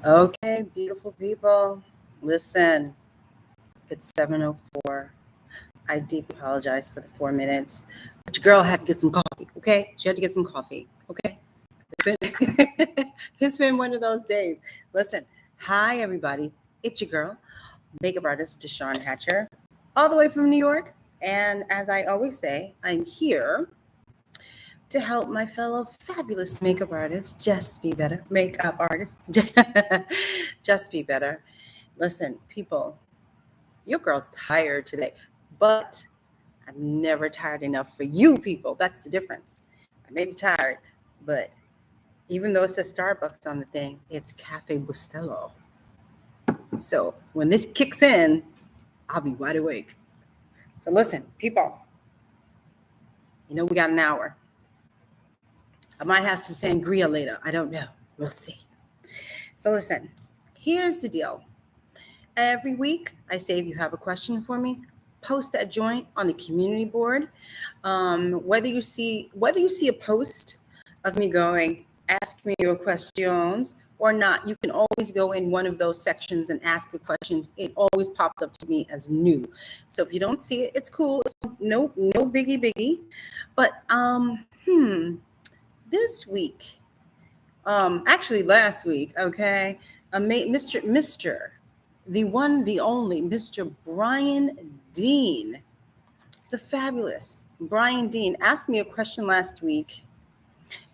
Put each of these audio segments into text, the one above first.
Okay, beautiful people. Listen, it's 7:04. I deeply apologize for the 4 minutes. But your girl had to get some coffee, okay? She had to get some coffee, okay? It's been one of those days. Listen, hi everybody. It's your girl, makeup artist DeShawn Hatcher, all the way from New York. And as I always say, I'm here to help my fellow fabulous makeup artists just be better. Makeup artists, just be better. Listen, people, your girl's tired today, but I'm never tired enough for you people. That's the difference. I may be tired, but even though it says Starbucks on the thing, it's Cafe Bustelo. So when this kicks in, I'll be wide awake. So listen, people, we got an hour. I might have some sangria later. I don't know. We'll see. So listen, here's the deal. Every week, I say if you have a question for me, post that joint on the community board. Whether you see a post of me going, ask me your questions or not, you can always go in one of those sections and ask a question. It always pops up to me as new. So if you don't see it, it's cool. No biggie. But this week, actually last week, okay, Mr. The one, the only Mr. Brian Dean, the fabulous Brian Dean, asked me a question last week,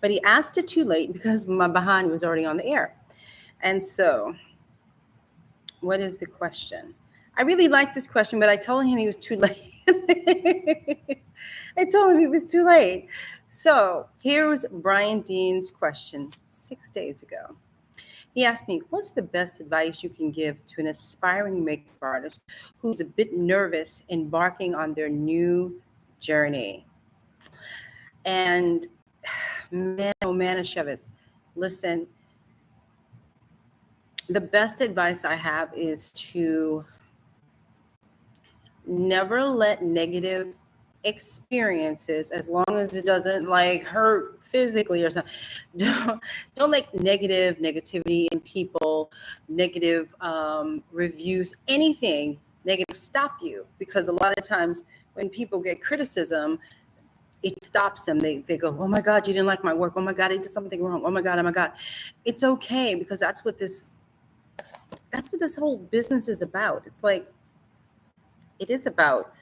but he asked it too late because my behind was already on the air. And so, what is the question? I really like this question, but I told him he was too late. I told him he was too late. So, here was Brian Dean's question 6 days ago. He asked me, what's the best advice you can give to an aspiring makeup artist who's a bit nervous embarking on their new journey? And man, oh Manischewitz, listen, the best advice I have is to never let negative experiences, as long as it doesn't like hurt physically or something, don't let negativity in people, negative reviews, anything negative stop you. Because a lot of times when people get criticism, it stops them. They go, oh my God, you didn't like my work. Oh my God, I did something wrong. Oh my God. It's okay, because that's what this whole business is about. It's like, it is about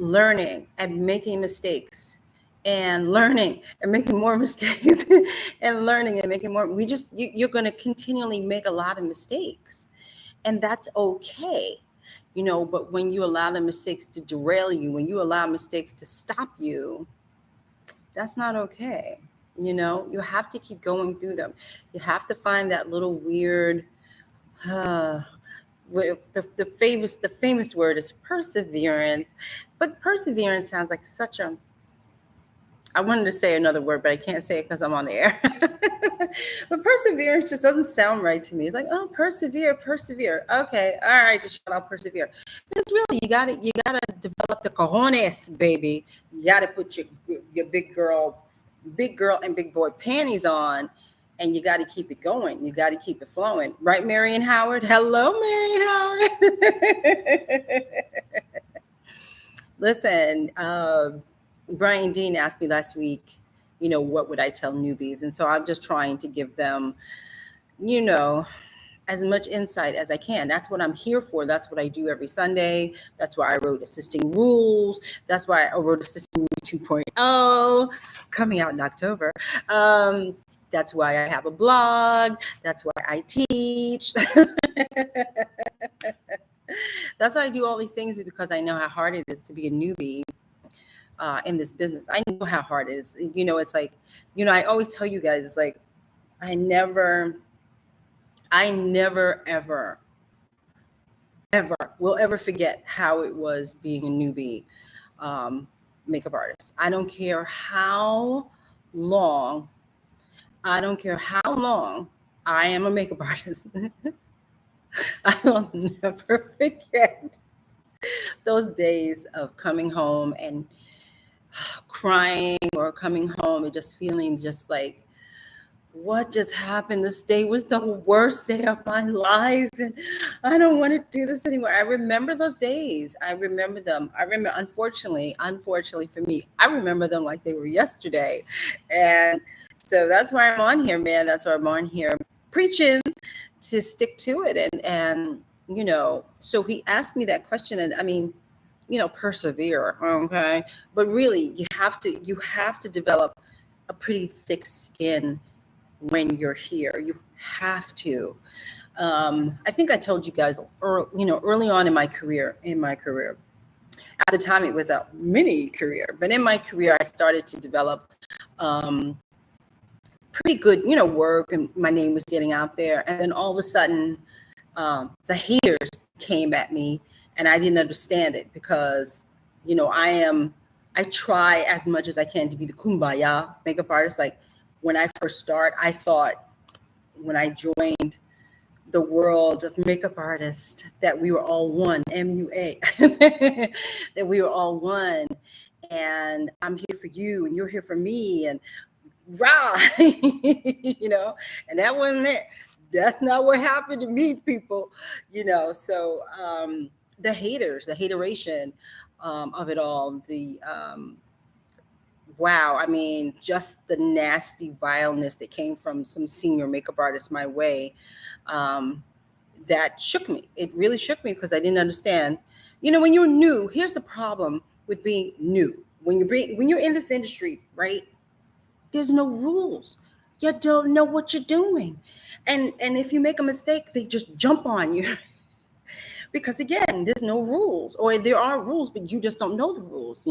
learning and making mistakes and learning and making more mistakes and learning and making more. You're going to continually make a lot of mistakes, and that's okay. But when you allow the mistakes to derail you, when you allow mistakes to stop you, that's not okay. You have to keep going through them. You have to find that little weird, the famous word is perseverance. But perseverance sounds like I wanted to say another word, but I can't say it because I'm on the air. But perseverance just doesn't sound right to me. It's like, oh, persevere. Okay, all right, just shut up, persevere. But it's really, you gotta develop the cojones, baby. You gotta put your big girl and big boy panties on, and you got to keep it going. You got to keep it flowing. Right, Marion Howard? Hello, Marion Howard. Listen, Brian Dean asked me last week, what would I tell newbies? And so I'm just trying to give them, as much insight as I can. That's what I'm here for. That's what I do every Sunday. That's why I wrote Assisting Rules. That's why I wrote Assisting Rules 2.0, coming out in October. That's why I have a blog. That's why I teach. That's why I do all these things, is because I know how hard it is to be a newbie in this business. I know how hard it is. It's like, I always tell you guys, it's like, I never ever will ever forget how it was being a newbie makeup artist. I don't care how long I am a makeup artist. I will never forget those days of coming home and crying, or coming home and just feeling just like, what just happened? This day was the worst day of my life, and I don't want to do this anymore. I remember those days. I remember them. I remember, unfortunately for me, I remember them like they were yesterday. And so that's why I'm on here, man. That's why I'm on here preaching to stick to it. And so he asked me that question, and I mean, persevere, okay? But really, you have to develop a pretty thick skin when you're here. You have to. I think I told you guys, early on in my career. At the time, it was a mini career, but in my career, I started to develop pretty good, work, and my name was getting out there. And then all of a sudden, the haters came at me, and I didn't understand it because, I try as much as I can to be the kumbaya makeup artist. Like when I first started, I thought when I joined the world of makeup artists that we were all one, MUA, that we were all one, and I'm here for you and you're here for me, and rah, and that wasn't it. That's not what happened to me, people, so the haters, the hateration of it all, wow, I mean, just the nasty vileness that came from some senior makeup artists my way, that shook me. It really shook me because I didn't understand. When you're new, here's the problem with being new. When you're in this industry, right? There's no rules. You don't know what you're doing. And if you make a mistake, they just jump on you. Because again, there's no rules, or there are rules, but you just don't know the rules,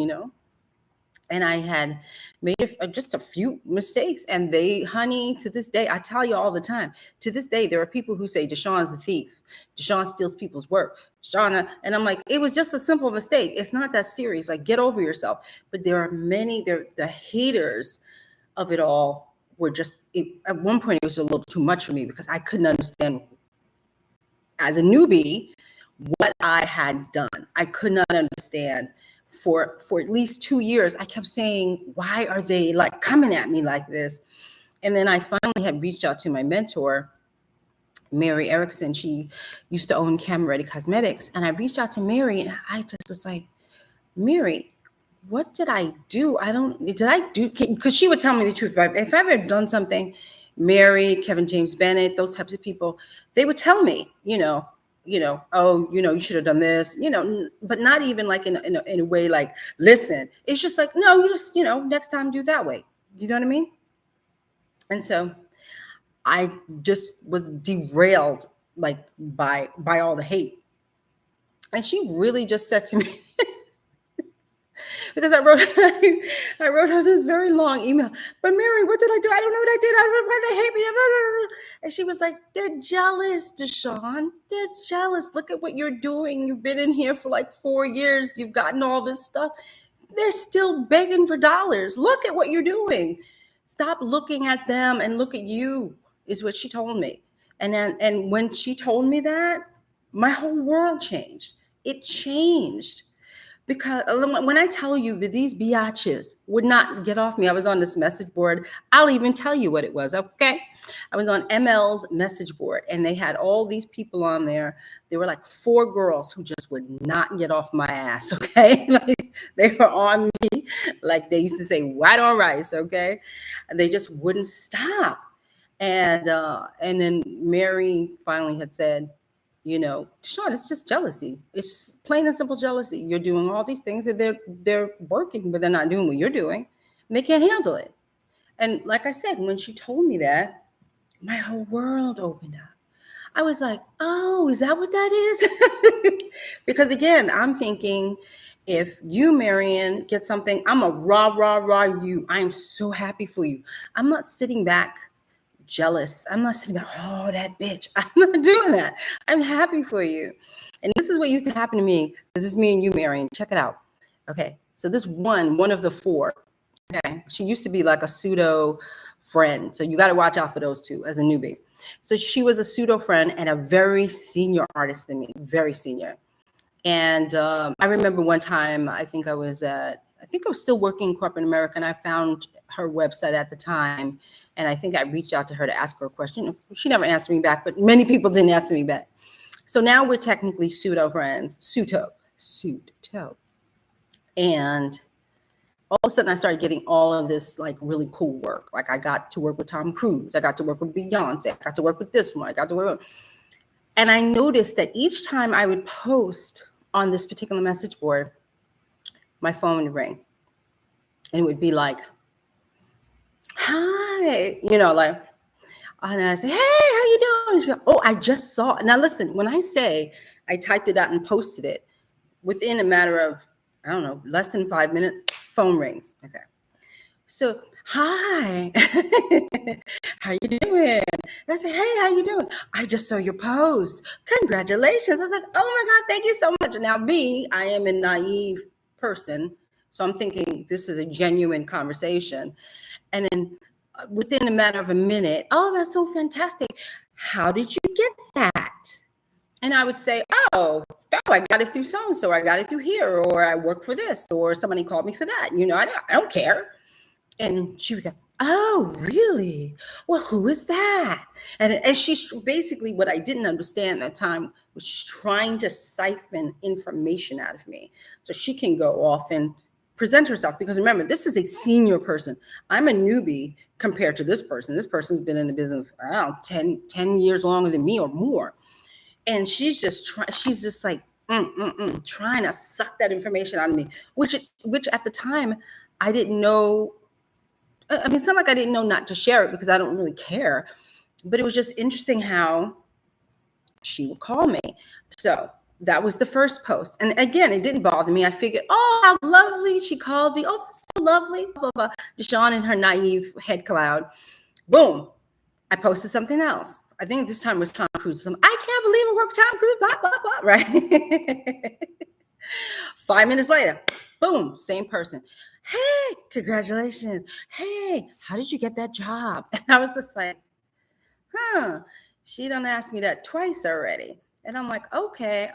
And I had made just a few mistakes, and honey, to this day, I tell you all the time, to this day, there are people who say DeShawn's a thief. DeShawn steals people's work. DeShawn, and I'm like, it was just a simple mistake. It's not that serious. Like, get over yourself. But there are the haters of it all were just, at one point, it was a little too much for me because I couldn't understand, as a newbie, what I had done. I could not understand. For at least 2 years, I kept saying, why are they like coming at me like this? And then I finally had reached out to my mentor, Mary Erickson. She used to own Camera Ready Cosmetics. And I reached out to Mary, and I just was like, Mary, what did I do? Because she would tell me the truth. If I ever done something, Mary, Kevin James Bennett, those types of people, they would tell me, oh, you should have done this, but not even like in a way like, listen, it's just like, no, you just, next time do that way. You know what I mean? And so I just was derailed, like by all the hate. And she really just said to me, because I wrote her this very long email. But Mary, what did I do? I don't know what I did. I don't know why they hate me. And she was like, they're jealous, DeShawn. They're jealous. Look at what you're doing. You've been in here for like 4 years. You've gotten all this stuff. They're still begging for dollars. Look at what you're doing. Stop looking at them and look at you, is what she told me. And when she told me that, my whole world changed. It changed. Because when I tell you that these biatches would not get off me, I was on this message board. I'll even tell you what it was, okay? I was on ML's message board, and they had all these people on there. There were like 4 girls who just would not get off my ass, okay? Like, they were on me, like they used to say, white on rice, okay? And they just wouldn't stop. And then Mary finally had said, DeShawn, it's just jealousy. It's plain and simple jealousy. You're doing all these things that they're working, but they're not doing what you're doing. And they can't handle it. And like I said, when she told me that, my whole world opened up. I was like, oh, is that what that is? Because again, I'm thinking, if you, Marion, get something, I'm a rah you. I am so happy for you. I'm not sitting back jealous. I'm not sitting there, oh, that bitch. I'm not doing that. I'm happy for you. And this is what used to happen to me. This is me and you, Marion. Check it out. Okay. So this one of the 4, okay, she used to be like a pseudo friend. So you got to watch out for those 2 as a newbie. So she was a pseudo friend and a very senior artist than me, very senior. And I remember one time, I think I was still working in corporate America, and I found her website at the time. And I think I reached out to her to ask her a question. She never answered me back, but many people didn't answer me back. So now we're technically pseudo friends, pseudo. And all of a sudden I started getting all of this like really cool work. Like I got to work with Tom Cruise. I got to work with Beyonce. I got to work with this one. I got to work with, and I noticed that each time I would post on this particular message board, my phone would ring. And it would be like, hi, like, and I say, hey, how you doing? She's like, oh, I just saw it. Now listen, when I say I typed it out and posted it, within a matter of, I don't know, less than 5 minutes, phone rings. Okay. So, hi, how you doing? And I say, hey, how you doing? I just saw your post. Congratulations. I was like, oh my God, thank you so much. Now I am a naive person. So I'm thinking this is a genuine conversation. And then within a matter of a minute, oh, that's so fantastic. How did you get that? And I would say, oh, I got it through so-and-so, or I got it through here, or I work for this, or somebody called me for that. I don't care. And she would go, oh, really? Well, who is that? And she's basically, what I didn't understand at the time was she's trying to siphon information out of me so she can go off and present herself. Because remember, this is a senior person. I'm a newbie compared to this person. This person's been in the business, I don't know, 10 years longer than me or more. And she's just like, trying to suck that information out of me, which at the time I didn't know. I mean, it's not like I didn't know not to share it because I don't really care, but it was just interesting how she would call me. So that was the first post. And again, it didn't bother me. I figured, oh, how lovely. She called me. Oh, that's so lovely. Blah, blah, blah. DeShawn and her naive head cloud. Boom. I posted something else. I think this time it was Tom Cruise. I can't believe I worked Tom Cruise, blah, blah, blah, right? 5 minutes later, boom, same person. Hey, congratulations. Hey, how did you get that job? And I was just like, she done asked me that twice already. And I'm like, okay.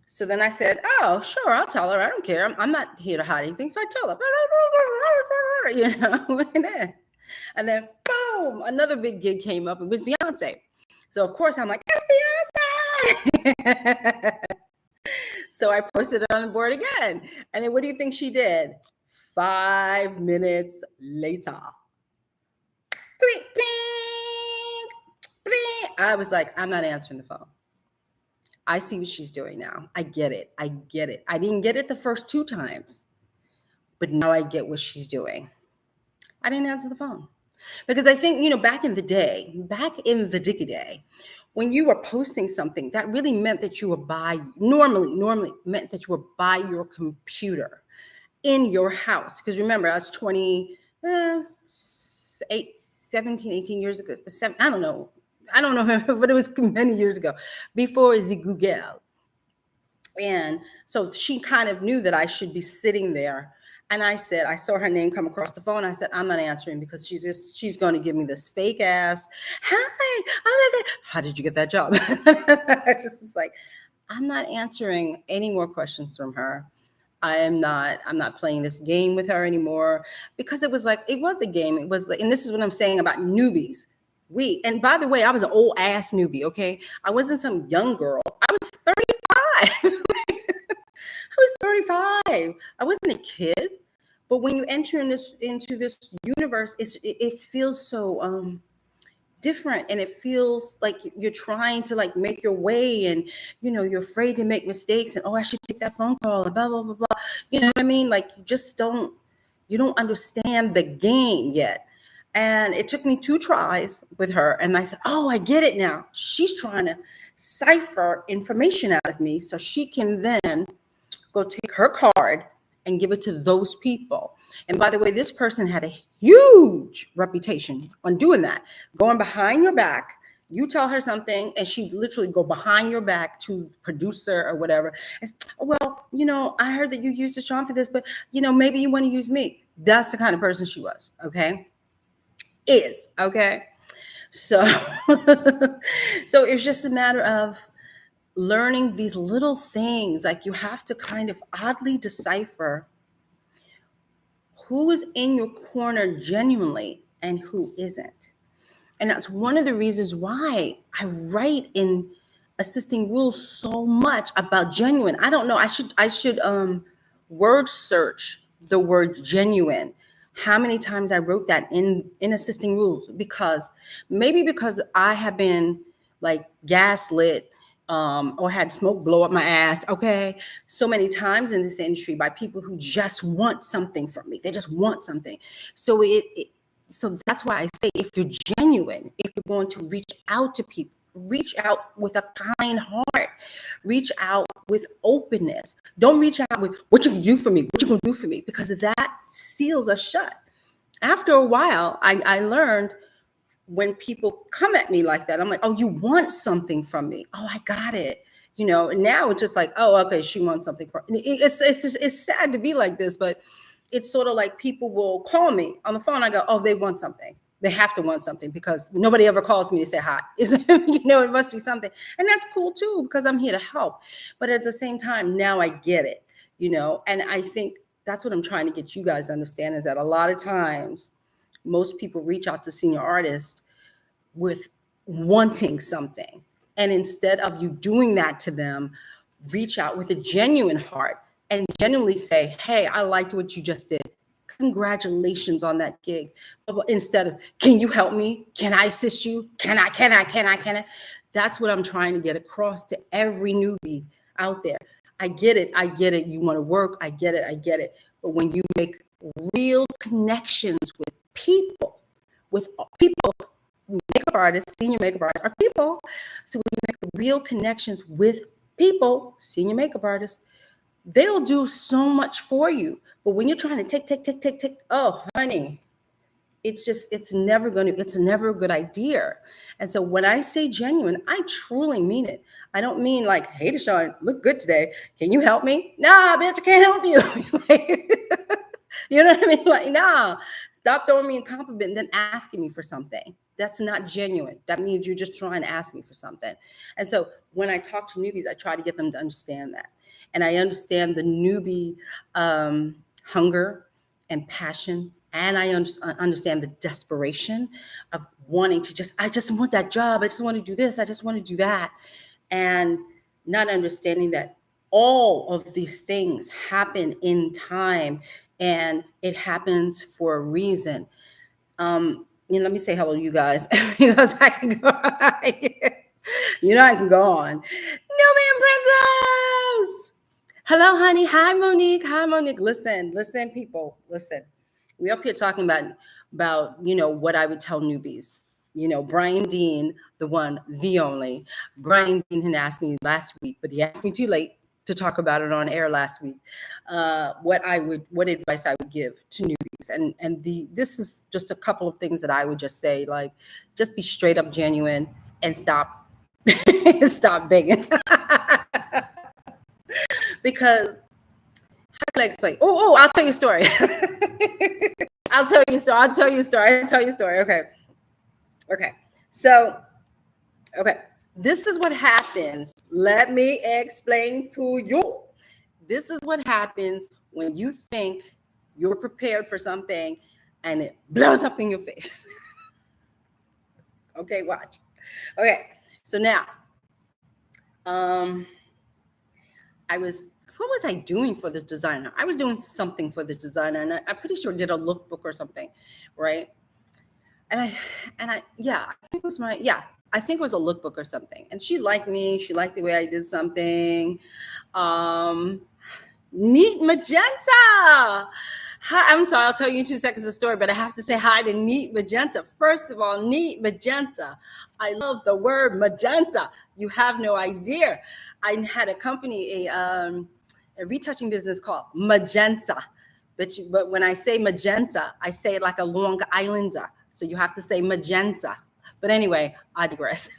So then I said, oh, sure, I'll tell her. I don't care. I'm not here to hide anything. So I told her, and then boom, another big gig came up. It was Beyonce. So of course I'm like, it's Beyonce. So I posted it on the board again. And then what do you think she did? 5 minutes later. Bling, bling, bling. I was like, I'm not answering the phone. I see what she's doing now. I get it. I didn't get it the first 2 times, but now I get what she's doing. I didn't answer the phone because I think, back in the dicky day, when you were posting something, that really meant that you were normally meant that you were by your computer in your house. Because remember, I was 17, 18 years ago. I don't know, but it was many years ago, before the Google. And so she kind of knew that I should be sitting there. And I said, I saw her name come across the phone. I said, I'm not answering because she's going to give me this fake ass, hi, how did you get that job? I just was like, I'm not answering any more questions from her. I'm not playing this game with her anymore, because it was a game. It was like, and this is what I'm saying about newbies. And by the way, I was an old ass newbie. Okay. I wasn't some young girl. I was 35. I was 35. I wasn't a kid. But when you enter into this universe, it feels so different, and it feels like you're trying to like make your way, and you're afraid to make mistakes, and I should take that phone call, and blah blah blah blah. You know what I mean? Like you don't understand the game yet. And it took me 2 tries with her, and I said, oh, I get it now. She's trying to cipher information out of me so she can then go take her card and give it to those people. And by the way, this person had a huge reputation on doing that, going behind your back. You tell her something, and she'd literally go behind your back to producer or whatever. And, well, I heard that you used DeShawn for this, but maybe you want to use me. That's the kind of person she was. Okay, okay. So, so it's just a matter of learning these little things. Like, you have to kind of oddly decipher who is in your corner genuinely and who isn't. And that's one of the reasons why I write in assisting rules so much about genuine. I don't know. I should word search the word genuine. How many times I wrote that in assisting rules, because I have been like gaslit, or had smoke blow up my ass, okay, so many times in this industry by people who just want something from me. They just want something. So that's why I say, if you're genuine, if you're going to reach out to people, reach out with a kind heart, reach out with openness. Don't reach out with what you can do for me, what you gonna do for me, because that seals us shut. After a while, I learned, when people come at me like that, I'm like, oh, you want something from me? Oh, I got it. And now it's just like, oh, okay, she wants something from me. It's sad to be like this, but it's sort of like people will call me on the phone. I go, oh, they want something. They have to want something, because nobody ever calls me to say hi. It must be something. And that's cool too, because I'm here to help. But at the same time, now I get it, and I think that's what I'm trying to get you guys to understand, is that a lot of times most people reach out to senior artists with wanting something. And instead of you doing that to them, reach out with a genuine heart and genuinely say, hey, I liked what you just did. Congratulations on that gig. Instead of, can you help me? Can I assist you? Can I? That's what I'm trying to get across to every newbie out there. I get it. You want to work. I get it. But when you make real connections with people, makeup artists, senior makeup artists are people. So when you make real connections with people, senior makeup artists, they'll do so much for you. But when you're trying to take, oh, honey, it's never a good idea. And so when I say genuine, I truly mean it. I don't mean like, hey, DeShawn, look good today. Can you help me? Nah, bitch, I can't help you. You know what I mean? Like, nah, stop throwing me a compliment and then asking me for something. That's not genuine. That means you're just trying to ask me for something. And so when I talk to newbies, I try to get them to understand that. And I understand the newbie hunger and passion. And I understand the desperation of wanting to I just want that job. I just want to do this. I just want to do that. And not understanding that all of these things happen in time, and it happens for a reason. Let me say hello to you guys, because I can go on. I can go on. Nubian Princess! Hello, honey. Hi, Monique. Listen, people. Listen. We're up here talking about what I would tell newbies. Brian Dean, the only. Brian Dean had asked me last week, but he asked me too late to talk about it on air last week. What advice I would give to newbies, and this is just a couple of things that I would just say, like, just be straight up genuine and stop begging. Because how can I explain? I'll tell you a story. I'll tell you a story. Okay. So, this is what happens. Let me explain to you. This is what happens when you think you're prepared for something and it blows up in your face. Okay, watch. Okay, so now, what was I doing for this designer? I was doing something for this designer, and I'm pretty sure did a lookbook or something, right? And I think it was a lookbook or something. And she liked me. She liked the way I did something. Neat Magenta. Hi, I'm sorry, I'll tell you in 2 seconds the story, but I have to say hi to Neat Magenta. First of all, Neat Magenta. I love the word magenta. You have no idea. I had a company, a retouching business called Magenta. But when I say magenta, I say it like a Long Islander. So you have to say magenta. But anyway, I digress.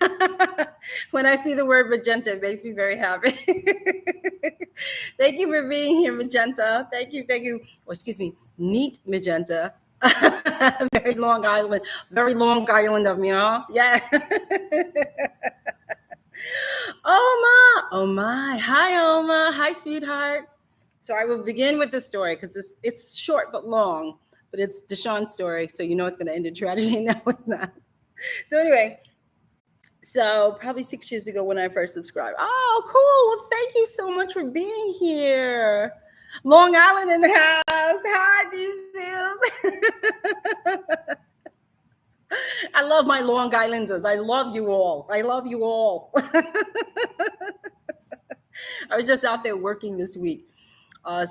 When I see the word magenta, it makes me very happy. Thank you for being here, Magenta. Thank you. Oh, excuse me, Neat Magenta. Very Long Island of me, huh? Yeah. Oh my. Hi, Oma. Hi, sweetheart. So I will begin with this story because it's short but long, but it's DeShawn's story. So you know it's going to end in tragedy. No, it's not. So anyway, so probably 6 years ago when I first subscribed. Oh, cool. Well, thank you so much for being here. Long Island in the house. Hi, D-Feels. I love my Long Islanders. I love you all. I love you all. I was just out there working this week. I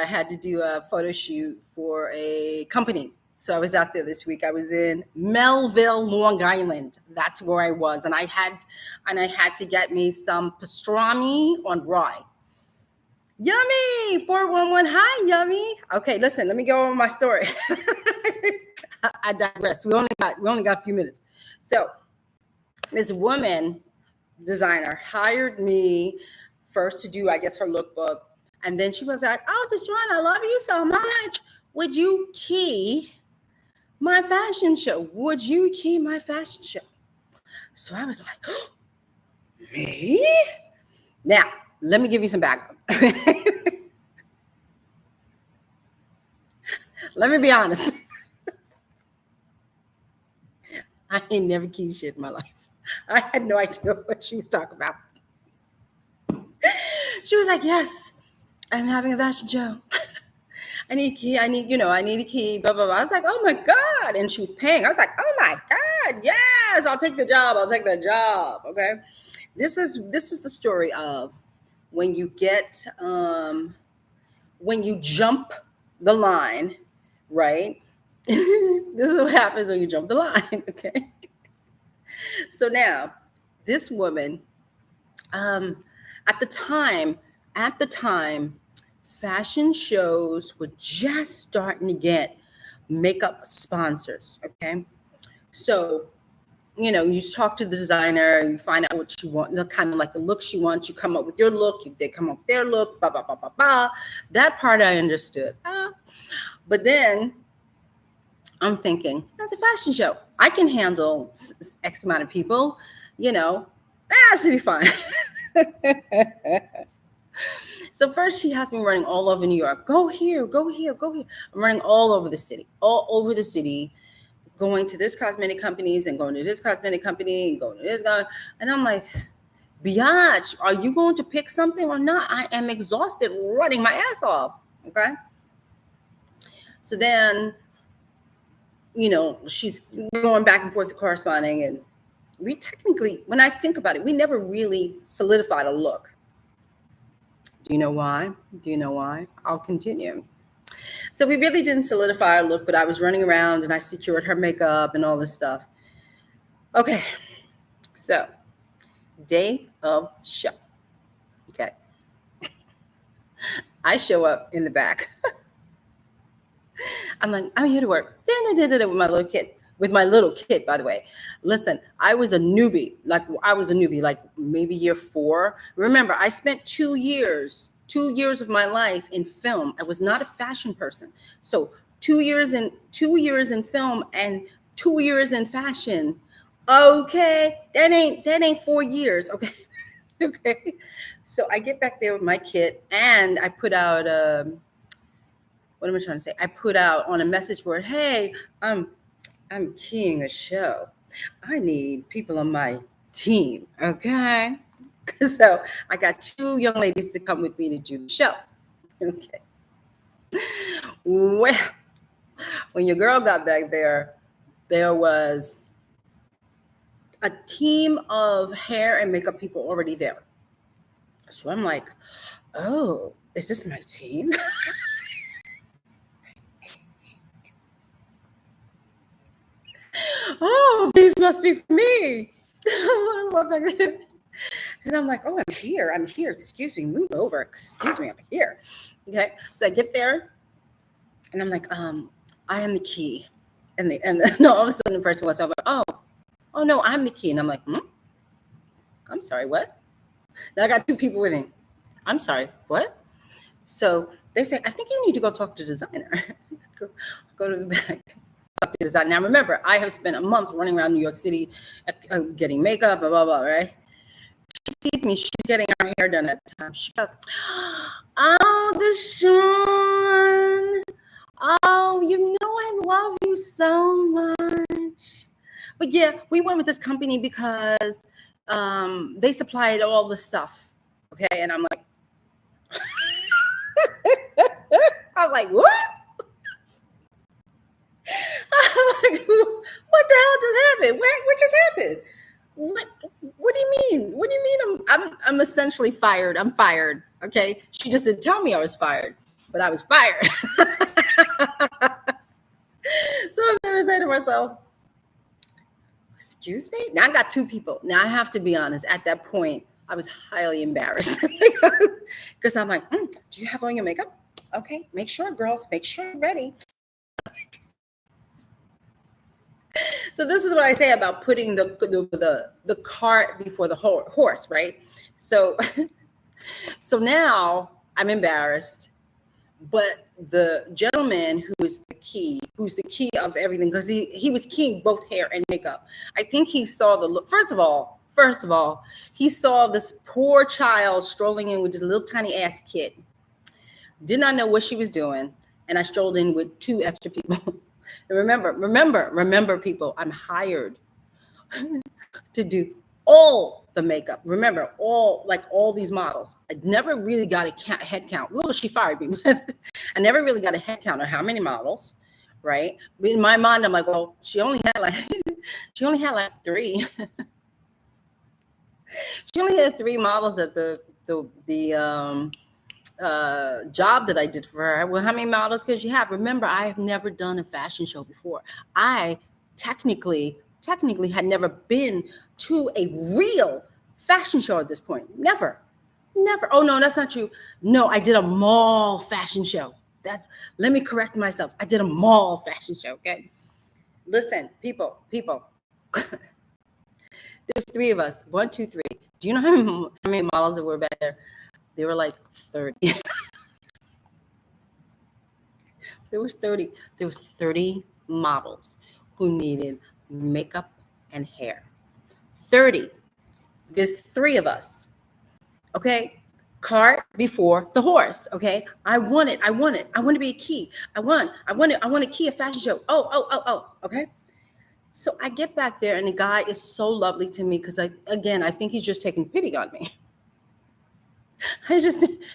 had to do a photo shoot for a company. So I was out there this week. I was in Melville, Long Island. That's where I was. And I had to get me some pastrami on rye. Yummy! 411. Hi, Yummy. Okay, listen, let me go over my story. I digress. We only got a few minutes. So this woman designer hired me first to do, I guess, her lookbook. And then she was like, oh, DeShawn, I love you so much. Would you key my fashion show? Would you key my fashion show? So I was like, oh, me? Now, let me give you some background. Let me be honest. I ain't never keyed shit in my life. I had no idea what she was talking about. She was like, yes, I'm having a fashion show. I need a key. I need a key, blah, blah, blah. I was like, oh my God. And she was paying. I was like, oh my God, yes, I'll take the job. Okay. This is the story of when you jump the line, right? This is what happens when you jump the line, okay? So now, this woman, at the time, fashion shows were just starting to get makeup sponsors, okay? So, you talk to the designer, you find out what you want, kind of like the look she wants, you come up with your look, they come up with their look, blah, blah, blah, blah, blah. That part I understood. But then I'm thinking, that's a fashion show. I can handle X amount of people, that should be fine. So first she has me running all over New York. Go here, go here, go here. I'm running all over the city, going to this cosmetic companies and going to this cosmetic company and going to this guy. And I'm like, biatch, are you going to pick something or not? I am exhausted running my ass off, okay? So then, she's going back and forth corresponding. And we technically, when I think about it, we never really solidified a look. Do you know why? I'll continue. So we really didn't solidify our look, but I was running around and I secured her makeup and all this stuff. Okay, so day of show. Okay. I show up in the back. I'm like, I'm here to work. With my little kid, by the way. Listen, I was a newbie, like maybe year 4. Remember, I spent 2 years of my life in film. I was not a fashion person. So 2 years in film and 2 years in fashion. Okay, that ain't 4 years. Okay. Okay. So I get back there with my kit and I put out what am I trying to say? I put out on a message board, hey, I'm keying a show. I need people on my team, okay? So I got 2 young ladies to come with me to do the show. Okay. Well, when your girl got back there was a team of hair and makeup people already there. So I'm like, oh, is this my team? Oh, these must be for me. And I'm like, oh, I'm here. Excuse me, move over. Excuse me, I'm here. Okay. So I get there and I'm like, I am the key. And no, all of a sudden the person was over, oh no, I'm the key. And I'm like, I'm sorry, what? Now I got 2 people with me. I'm sorry, what? So they say, I think you need to go talk to the designer. go to the back. Design. Now remember, I have spent a month running around New York City, getting makeup, blah, blah, blah, right? She sees me, she's getting her hair done at the time. She goes, DeShawn. Oh, you know I love you so much. But yeah, we went with this company because they supplied all the stuff. Okay, and I'm like, I'm like, what? I'm like, what the hell just happened? What just happened? What do you mean? What do you mean? I'm essentially fired. I'm fired. Okay, she just didn't tell me I was fired, but I was fired. So I'm never saying to myself, excuse me? Now I got two people. Now I have to be honest. At that point, I was highly embarrassed because I'm like, do you have on your makeup? Okay, make sure, girls, make sure you're ready. So this is what I say about putting the cart before the horse, right? So so now I'm embarrassed, but the gentleman who's the key of everything, because he was keying both hair and makeup. I think he saw the look. First of all, he saw this poor child strolling in with this little tiny ass kid. Did not know what she was doing, and I strolled in with two extra people. And remember, people, I'm hired to do all the makeup. Remember, all these models. I never really got a head count. Well, she fired me, but I never really got a head count on how many models, right? But in my mind, I'm like, well, she only had like three. She only had three models at the job that I did for her. Well, how many models could you have? Remember, I have never done a fashion show before. I technically had never been to a real fashion show at this point. Never. Oh no, that's not true. No, I did a mall fashion show. Let me correct myself. I did a mall fashion show. Okay. Listen, people. There's three of us. 1, 2, 3. Do you know how many models there were back there? There were like 30. There was 30 models who needed makeup and hair. 30. There's 3 of us. Okay? Cart before the horse. Okay? I want to be a key. I want to key a fashion show. Oh. Okay? So I get back there and the guy is so lovely to me because I think he's just taking pity on me.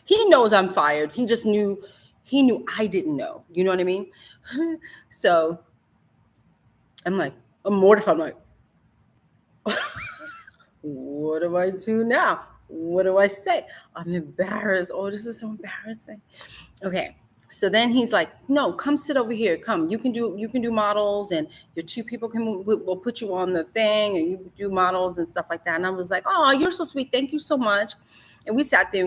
He knows I'm fired. He knew I didn't know. You know what I mean? So I'm mortified. I'm like, what do I do now? What do I say? I'm embarrassed. Oh, this is so embarrassing. Okay. So then he's like, no, come sit over here. Come, you can do models, and your 2 people we'll put you on the thing, and you do models and stuff like that. And I was like, oh, you're so sweet. Thank you so much. And we sat there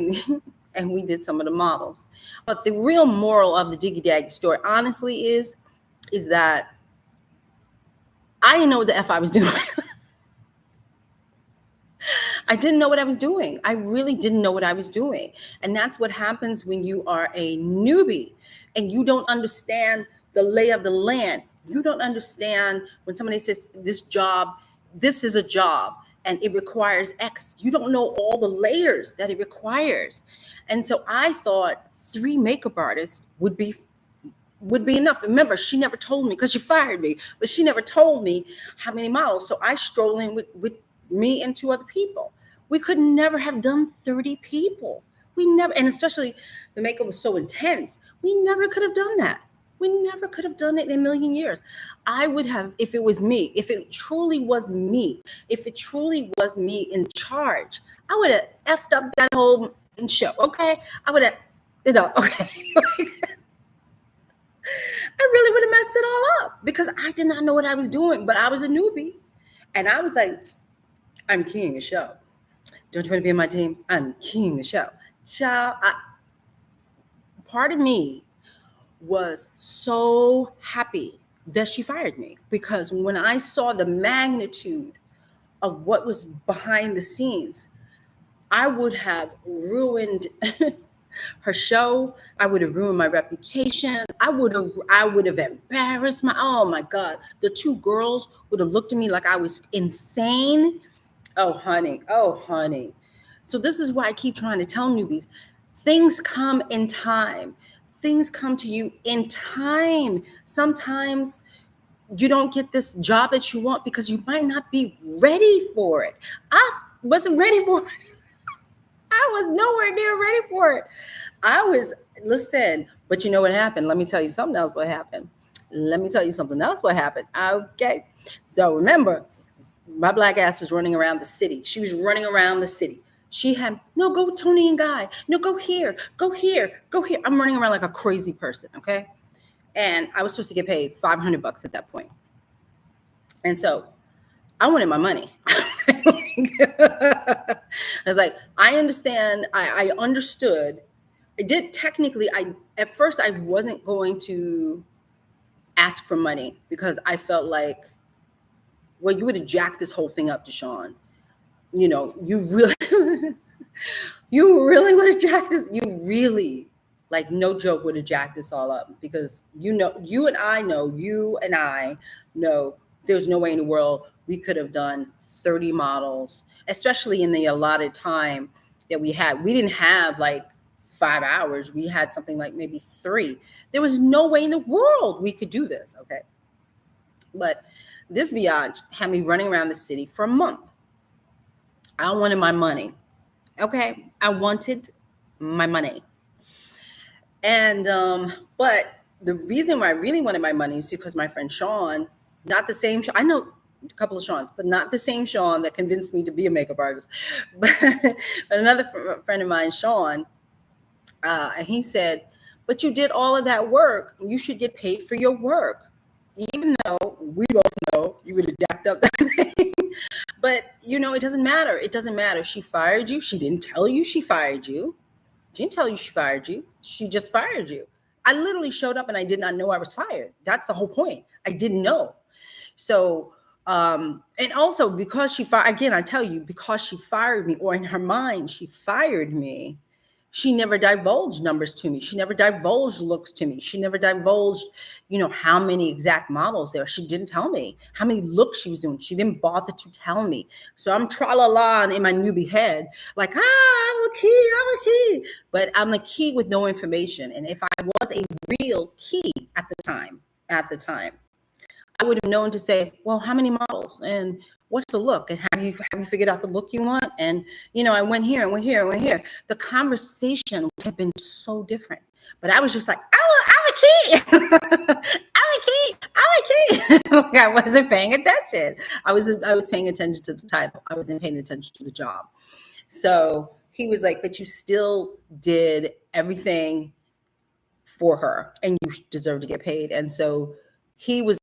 and we did some of the models. But the real moral of the Diggy Daggy story, honestly, is that I didn't know what the F I was doing. I didn't know what I was doing. I really didn't know what I was doing. And that's what happens when you are a newbie and you don't understand the lay of the land. You don't understand when somebody says this is a job and it requires X. You don't know all the layers that it requires. And so I thought 3 makeup artists would be enough. Remember, she never told me because she fired me, but she never told me how many models. So I stroll in with me and 2 other people. We could never have done 30 people. We never, and especially the makeup was so intense. We never could have done that. We never could have done it in a million years. I would have, if it was me, if it truly was me in charge, I would have effed up that whole show. Okay. I would have, okay. I really would have messed it all up because I did not know what I was doing, but I was a newbie. And I was like, I'm keying a show. Don't you want to be on my team? I'm keying a show. Child, part of me was so happy that she fired me because when I saw the magnitude of what was behind the scenes, I would have ruined her show. I would have ruined my reputation. I would have embarrassed oh my God. The 2 girls would have looked at me like I was insane. Oh, honey. So this is why I keep trying to tell newbies, Things come in time. Things come to you in time. Sometimes you don't get this job that you want because you might not be ready for it. I wasn't ready for it. I was nowhere near ready for it. Listen, but you know what happened? Let me tell you something else what happened. Okay. So remember, my black ass was running around the city. She was running around the city. She had, no, go Tony and Guy. No, go here, go here, go here. I'm running around like a crazy person, okay? And I was supposed to get paid $500 at that point. And so I wanted my money. I was like, I understand. I understood. At first I wasn't going to ask for money because I felt like, well, you would have jacked this whole thing up, DeShawn. You know, you really, you really would have jacked this. You really, like, no joke, would have jacked this all up because, you and I know there's no way in the world we could have done 30 models, especially in the allotted time that we had. We didn't have like 5 hours. We had something like maybe 3. There was no way in the world we could do this. Okay. But this biatch had me running around the city for a month. I wanted my money. Okay. I wanted my money. And, but the reason why I really wanted my money is because my friend Sean, not the same, I know a couple of Seans, but not the same Sean that convinced me to be a makeup artist. But another friend of mine, Sean, he said, but you did all of that work. You should get paid for your work. Even though we both know you would have jacked up that thing. But, it doesn't matter. It doesn't matter. She fired you. She didn't tell you she fired you. She didn't tell you she fired you. She just fired you. I literally showed up and I did not know I was fired. That's the whole point. I didn't know. So, and also because she fired, again, I tell you, because she fired me, or in her mind, she fired me, she never divulged numbers to me. She never divulged looks to me. She never divulged, how many exact models there. She didn't tell me how many looks she was doing. She didn't bother to tell me. So I'm tra-la-la in my newbie head, like, I'm a key. But I'm a key with no information. And if I was a real key at the time, I would have known to say, well, how many models and what's the look, and have you figured out the look you want? And I went here and went here and went here. The conversation would have been so different. But I was just like, I'm a key. I'm a key. Like, I wasn't paying attention. I was paying attention to the title. I wasn't paying attention to the job. So he was like, but you still did everything for her, and you deserve to get paid. And so he was.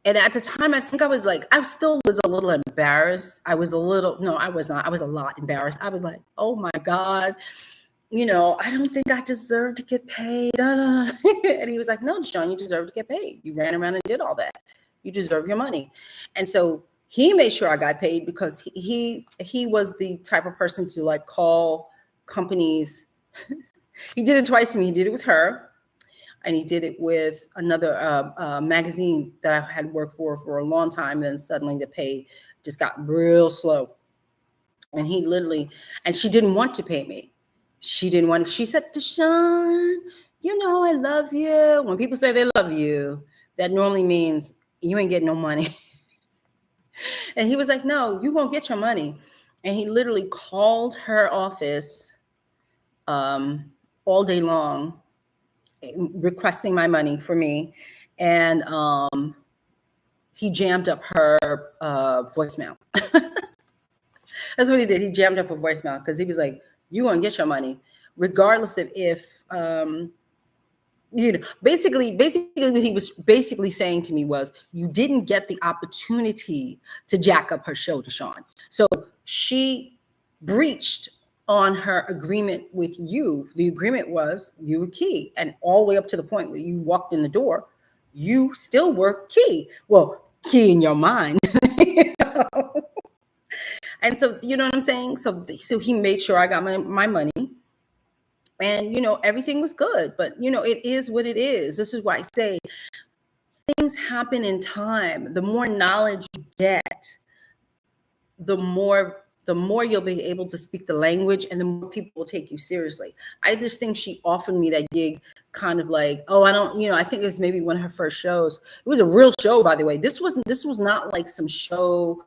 And at the time, I think I still was a little embarrassed. I was a lot embarrassed. I was like, oh my God, I don't think I deserve to get paid. And he was like, no, DeShawn, you deserve to get paid. You ran around and did all that. You deserve your money. And so he made sure I got paid because he was the type of person to like call companies. He did it twice for me. He did it with her. And he did it with another magazine that I had worked for a long time. Then suddenly the pay just got real slow. And she didn't want to pay me. She said, DeShawn, I love you. When people say they love you, that normally means you ain't getting no money. And he was like, no, you won't get your money. And he literally called her office all day long, requesting my money for me. And he jammed up her voicemail. That's what he did. He jammed up her voicemail because he was like, you gonna get your money regardless of if basically what he was basically saying to me was, you didn't get the opportunity to jack up her show, DeShawn. So she breached on her agreement with you. The agreement was you were key, and all the way up to the point where you walked in the door, you still were key. Well, key in your mind. And so, you know what I'm saying? So he made sure I got my money, and everything was good. But it is what it is. This is why I say things happen in time. The more knowledge you get, the more the more you'll be able to speak the language and the more people will take you seriously. I just think she offered me that gig kind of like, oh, I don't, I think it's maybe one of her first shows. It was a real show, by the way. This was not like some show.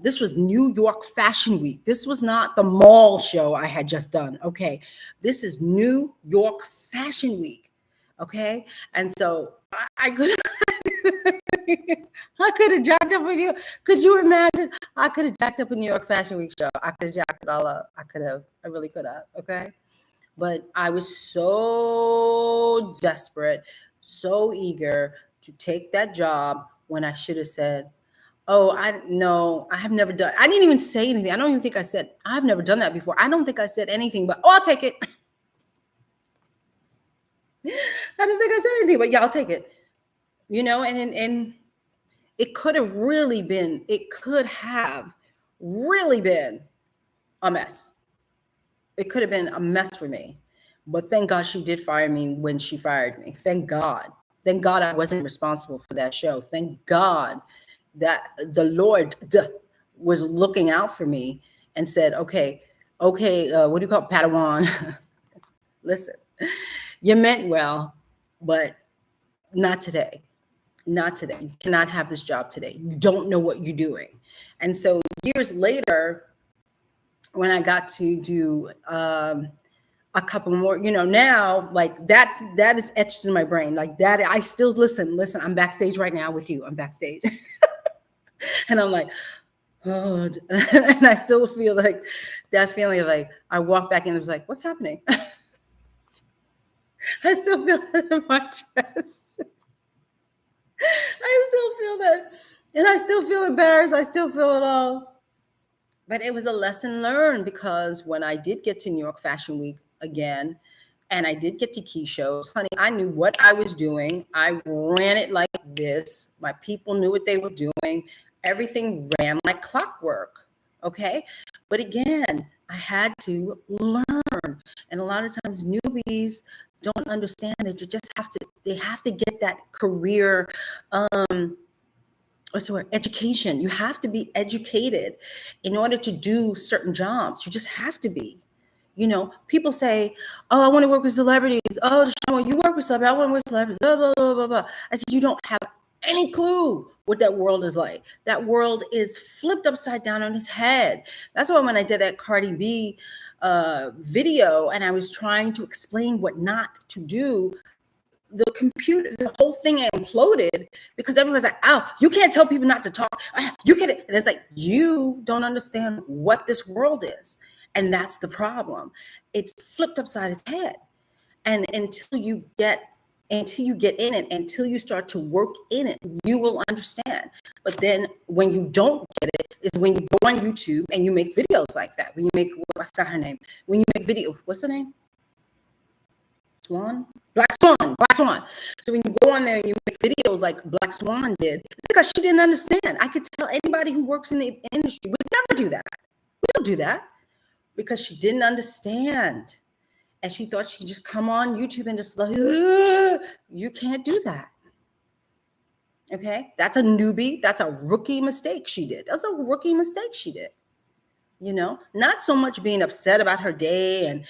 This was New York Fashion Week. This was not the mall show I had just done. Okay. This is New York Fashion Week. Okay. And so I could I could have jacked up with you. Could you imagine? I could have jacked up a New York Fashion Week show. I could have jacked it all up. I really could have. Okay. But I was so desperate, so eager to take that job when I should have said, oh, I have never done. I didn't even say anything. I don't even think I said, I've never done that before. I don't think I said anything, but I'll take it. I don't think I said anything, but yeah, I'll take it. And it could have really been a mess. It could have been a mess for me. But thank God she did fire me when she fired me. Thank God. Thank God I wasn't responsible for that show. Thank God that the Lord was looking out for me and said, okay, what do you call it? Padawan? Listen, you meant well, but not today. Not today. You cannot have this job today. You don't know what you're doing. And so years later, when I got to do a couple more, now like that is etched in my brain. Like that, I still listen, I'm backstage right now with you. I'm backstage. And I'm like, oh, and I still feel like that feeling of like, I walk back in and was like, what's happening? I still feel that in my chest. I still feel that. And I still feel embarrassed. I still feel it all. But it was a lesson learned, because when I did get to New York Fashion Week again, and I did get to key shows, honey, I knew what I was doing. I ran it like this. My people knew what they were doing. Everything ran like clockwork. Okay. But again, I had to learn. And a lot of times newbies don't understand that they have to get that career, education. You have to be educated in order to do certain jobs. You just have to be. People say, oh, I want to work with celebrities. Oh, DeShawn, you work with celebrities. I want to work with celebrities. Blah, blah, blah, blah, blah. I said, you don't have any clue what that world is like. That world is flipped upside down on its head. That's why when I did that Cardi B video and I was trying to explain what not to do, the whole thing imploded, because everyone's like, oh, you can't tell people not to talk. You can't. And it's like, you don't understand what this world is. And that's the problem. It's flipped upside its head. And until you get in it, until you start to work in it, you will understand. But then when you don't get it is when you go on YouTube and you make videos like that. When you make, I forgot her name. When you make video, what's her name? Black Swan. So when you go on there and you make videos like Black Swan did, because she didn't understand. I could tell anybody who works in the industry would never do that. We don't do that, because she didn't understand. And she thought she'd just come on YouTube and just like, you can't do that. Okay. That's a newbie. That's a rookie mistake she did. That's a rookie mistake she did. Not so much being upset about her day and,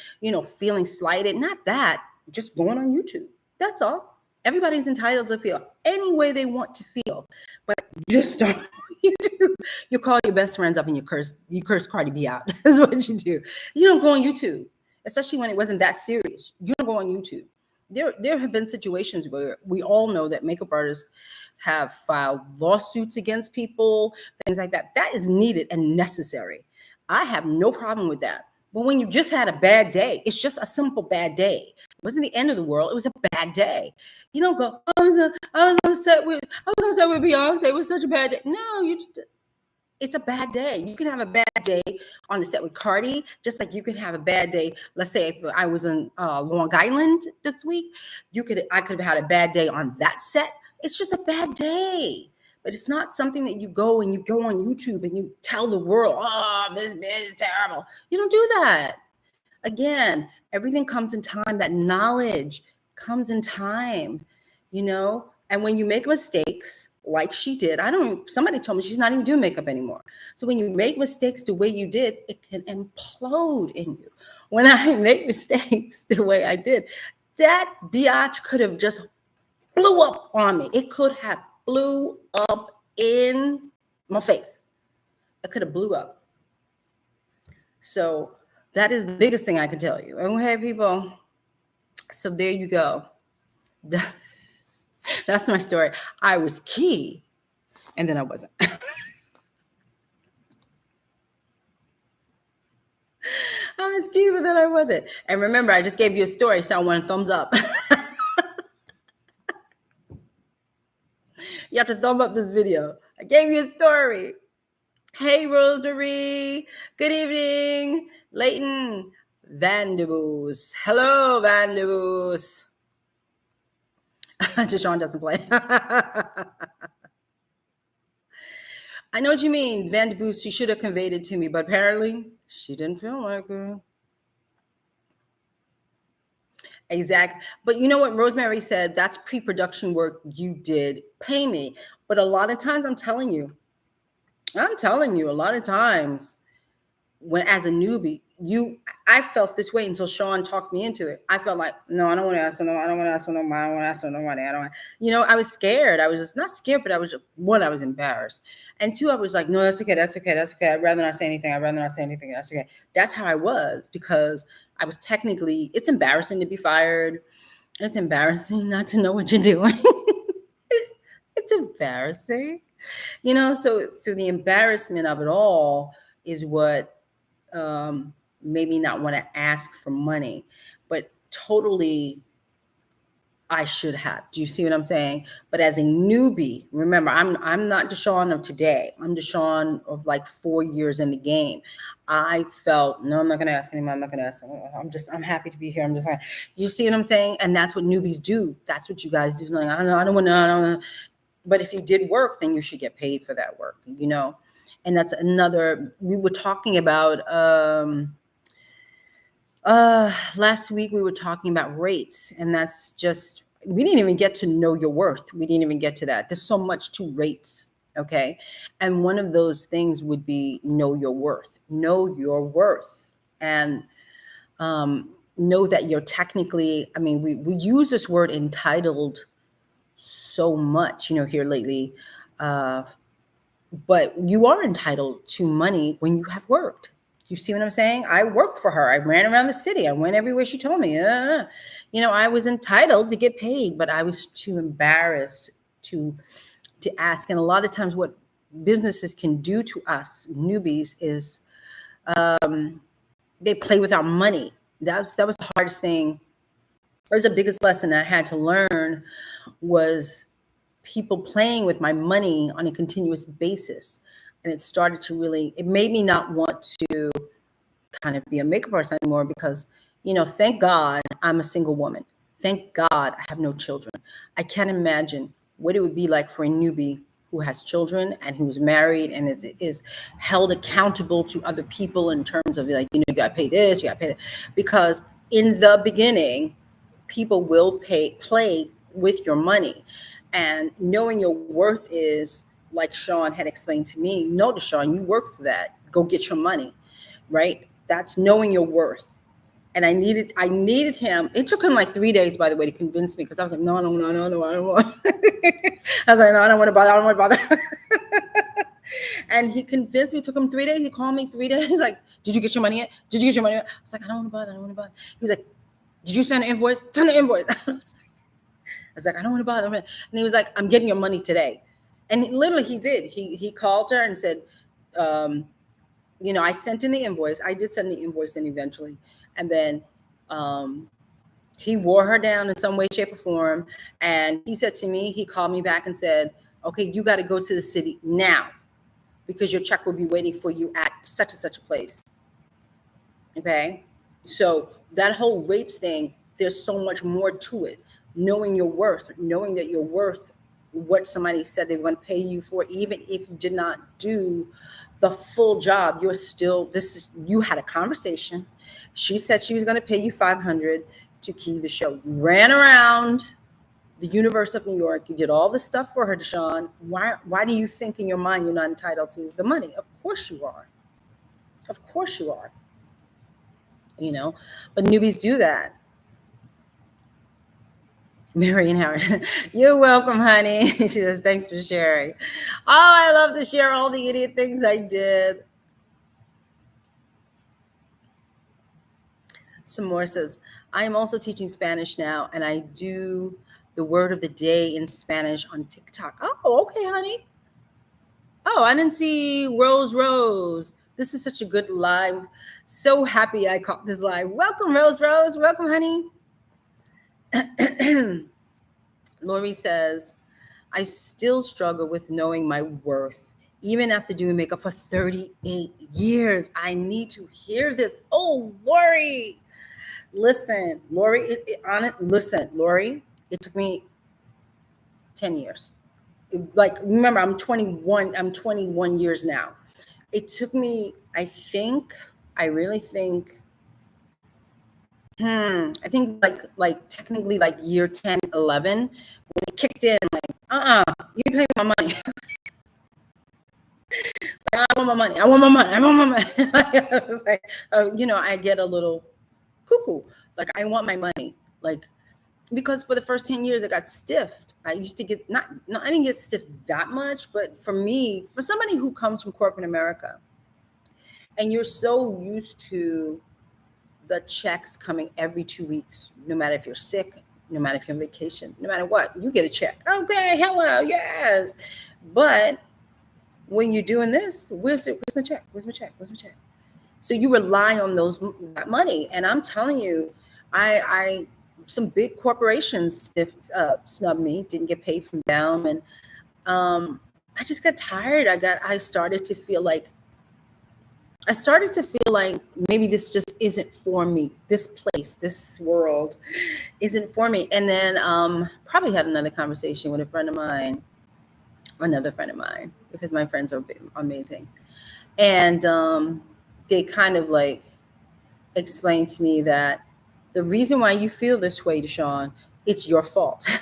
feeling slighted. Not that. Just going on YouTube. That's all. Everybody's entitled to feel any way they want to feel. But just don't. You call your best friends up and you curse Cardi B out. That's what you do. You don't go on YouTube, especially when it wasn't that serious. You don't go on YouTube. There have been situations where we all know that makeup artists have filed lawsuits against people, things like that. That is needed and necessary. I have no problem with that. But when you just had a bad day, it's just a simple bad day. It wasn't the end of the world. It was a bad day. You don't go, I was upset with Beyonce. It was such a bad day. No, it's a bad day. You can have a bad day on the set with Cardi, just like you could have a bad day. Let's say if I was in Long Island this week, I could have had a bad day on that set. It's just a bad day. But it's not something that you go on YouTube and you tell the world, oh, this bitch is terrible. You don't do that. Again, everything comes in time. That knowledge comes in time, And when you make mistakes, like she did, somebody told me she's not even doing makeup anymore. So when you make mistakes the way you did, it can implode in you. When I make mistakes the way I did, that biatch could have just blew up on me. It could have blew up in my face. It could have blew up. So that is the biggest thing I can tell you. Okay, people. So there you go. That's my story. I was key, and then I wasn't. I was key, but then I wasn't. And remember, I just gave you a story, so I want a thumbs up. You have to thumb up this video. I gave you a story. Hey, Rosemary. Good evening. Leighton Vanderboos. Hello, Vanderboos. DeShawn doesn't play. I know what you mean, Vanderboos. She should have conveyed it to me, but apparently she didn't feel like it. Exactly. But you know what Rosemary said? That's pre-production work you did. Pay me. But a lot of times I'm telling you, a lot of times when as a newbie, I felt this way until Sean talked me into it. I felt like, no, I don't want to ask for no, I don't want to ask for no money. I don't want to ask for no money. I was scared. I was just not scared, but I was just, one, I was embarrassed. And two, I was like, no, that's okay. That's okay. That's okay. I'd rather not say anything. That's okay. That's how I was, because I was technically, it's embarrassing to be fired. It's embarrassing not to know what you're doing. It's embarrassing, so the embarrassment of it all is what made me not want to ask for money, but totally I should have. Do you see what I'm saying? But as a newbie, remember, I'm not DeShawn of today. I'm DeShawn of like 4 years in the game. I felt, no, I'm not going to ask anyone. I'm not going to ask anyone. I'm happy to be here. I'm just like, you see what I'm saying? And that's what newbies do. That's what you guys do. Like, I don't know. I don't want to, I don't know. But if you did work, then you should get paid for that work, And that's another, we were talking about, last week we were talking about rates, and that's just, we didn't even get to know your worth. We didn't even get to that. There's so much to rates. Okay. And one of those things would be know your worth, and, know that you're technically, we use this word entitled so much, here lately, but you are entitled to money when you have worked. You see what I'm saying? I worked for her. I ran around the city. I went everywhere she told me. I was entitled to get paid, but I was too embarrassed to ask. And a lot of times what businesses can do to us newbies is they play with our money. That was the hardest thing. That was the biggest lesson I had to learn, was people playing with my money on a continuous basis. And it started to really, it made me not want to kind of be a makeup artist anymore, because, thank God I'm a single woman. Thank God I have no children. I can't imagine what it would be like for a newbie who has children and who's married and is held accountable to other people in terms of like, you got to pay this, you got to pay that. Because in the beginning, people will play with your money. And knowing your worth is, like Sean had explained to me, no, DeShawn, you work for that. Go get your money, right? That's knowing your worth. And I needed him. It took him like 3 days, by the way, to convince me, because I was like, no, I don't want. I was like, no, I don't want to bother. And he convinced me. It took him 3 days. He called me 3 days. Like, did you get your money yet? I was like, I don't want to bother. He was like, did you send an invoice? Send an invoice. I was like, I don't want to bother. And he was like, I'm getting your money today. And literally he did. He called her and said, I sent in the invoice. I did send the invoice in eventually. And then he wore her down in some way, shape, or form. And he said to me, he called me back and said, okay, you got to go to the city now, because your check will be waiting for you at such and such a place. Okay. So that whole rates thing, there's so much more to it. Knowing your worth, knowing that you're worth what somebody said they were going to pay you for, even if you did not do the full job, you're still, you had a conversation. She said she was going to pay you $500 to key the show. You ran around the universe of New York. You did all this stuff for her, DeShawn. Why do you think in your mind you're not entitled to the money? Of course you are. Of course you are. You know, but newbies do that. Mary and Howard, you're welcome, honey. She says, thanks for sharing. Oh, I love to share all the idiot things I did. Some more says, I am also teaching Spanish now, and I do the word of the day in Spanish on TikTok. Oh, okay, honey. Oh, I didn't see Rose. This is such a good live. So happy I caught this live. Welcome, Rose. Welcome, honey. Lori says, I still struggle with knowing my worth, even after doing makeup for 38 years. I need to hear this. Oh, Lori. Listen, Lori, Lori, it took me 10 years. Remember, I'm 21 years now. It took me, I really think, I think technically year 10, 11, when it kicked in, you pay my money. I want my money. I want my money. I was like, I get a little cuckoo. I want my money. Because for the first 10 years I got stiffed. I used to get, I didn't get stiffed that much, but for somebody who comes from corporate America, and you're so used to the checks coming every 2 weeks, no matter if you're sick, no matter if you're on vacation, no matter what, you get a check. Okay, hello, yes. But when you're doing this, where's my check? Where's my check? So you rely on that money. And I'm telling you, I some big corporations snubbed me, didn't get paid from them. And I just got tired. I started to feel like maybe this just isn't for me. This place, this world isn't for me. And then probably had another conversation with another friend of mine, because my friends are amazing. And they kind of explained to me that the reason why you feel this way, DeShawn, it's your fault. And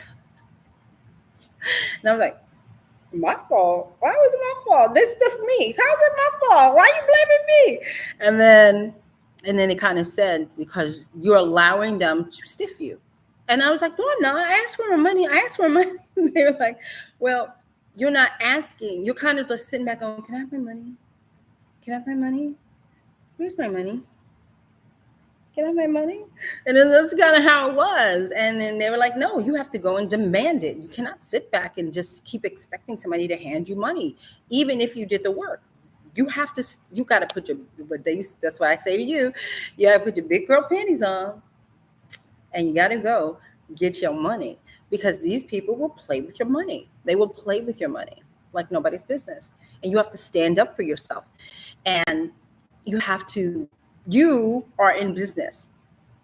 I was like, my fault? Why was it my fault? This stuff me. How's it my fault? Why are you blaming me? And then it kind of said, because you're allowing them to stiff you. And I was like, no, I'm not. I asked for my money. They were like, well, you're not asking. You're kind of just sitting back going, can I have my money? Can I have my money? Where's my money? Can I have my money? And that's kind of how it was. And then they were like, no, you have to go and demand it. You cannot sit back and just keep expecting somebody to hand you money, even if you did the work. You got to put that's what I say to you. You got to put your big girl panties on, and you got to go get your money, because these people will play with your money. They will play with your money like nobody's business. And you have to stand up for yourself. And you are in business.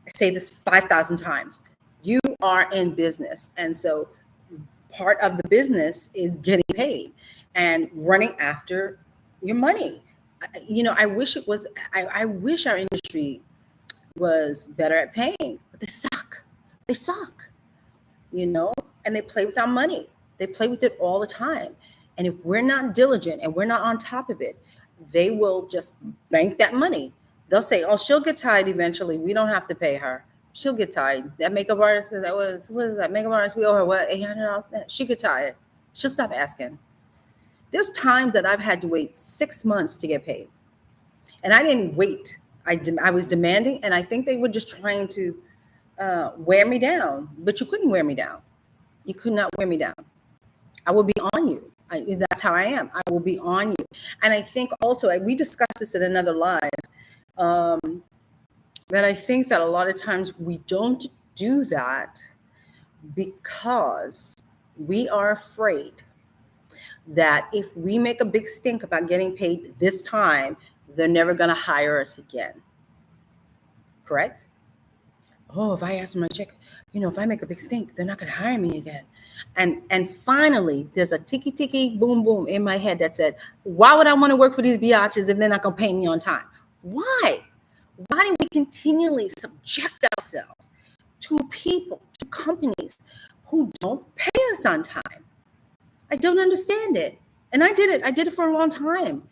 I say this 5,000 times. You are in business. And so part of the business is getting paid and running after your money. I wish I wish our industry was better at paying, but they suck. And they play with our money. They play with it all the time. And if we're not diligent and we're not on top of it, they will just bank that money. They'll say, oh, she'll get tired eventually. We don't have to pay her. She'll get tired. That makeup artist, what is that? Makeup artist, we owe her what, $800? She'll get tired. She'll stop asking. There's times that I've had to wait 6 months to get paid. And I didn't wait. I was demanding, and I think they were just trying to wear me down. But you couldn't wear me down. You could not wear me down. I will be on you. That's how I am. I will be on you. And I think also, we discussed this in another live, that I think that a lot of times we don't do that because we are afraid that if we make a big stink about getting paid this time, they're never going to hire us again. Correct? Oh, if I ask for my check, if I make a big stink, they're not going to hire me again. And finally, there's a ticky, boom, boom in my head that said, why would I want to work for these biatches if they're not going to pay me on time? Why? Why do we continually subject ourselves to people, to companies who don't pay us on time. I don't understand it. And I did it. I did it for a long time.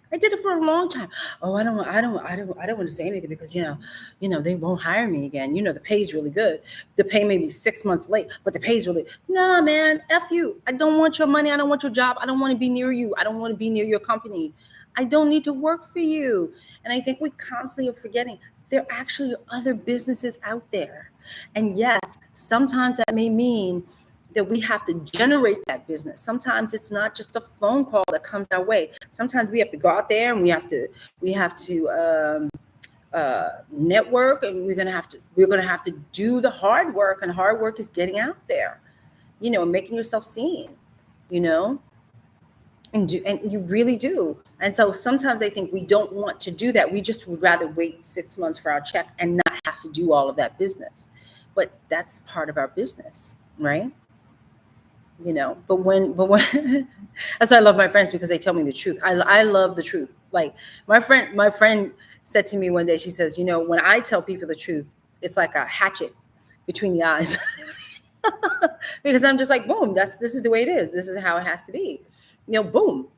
Oh, I don't want to say anything because they won't hire me again. The pay is really good. The pay may be 6 months late, but the pay is really no, man. F you. I don't want your money. I don't want your job. I don't want to be near you. I don't want to be near your company. I don't need to work for you. And I think we constantly are forgetting there actually are other businesses out there. And yes, sometimes that may mean that we have to generate that business. Sometimes it's not just a phone call that comes our way. Sometimes we have to go out there and we have to network, and we're gonna have to do the hard work. And hard work is getting out there, and making yourself seen, and you really do. And so sometimes I think we don't want to do that. We just would rather wait 6 months for our check and not have to do all of that business. But that's part of our business, right? But when that's why I love my friends, because they tell me the truth. I love the truth. Like my friend said to me one day, she says, when I tell people the truth, it's like a hatchet between the eyes. Because I'm just like, boom, this is the way it is. This is how it has to be. Boom,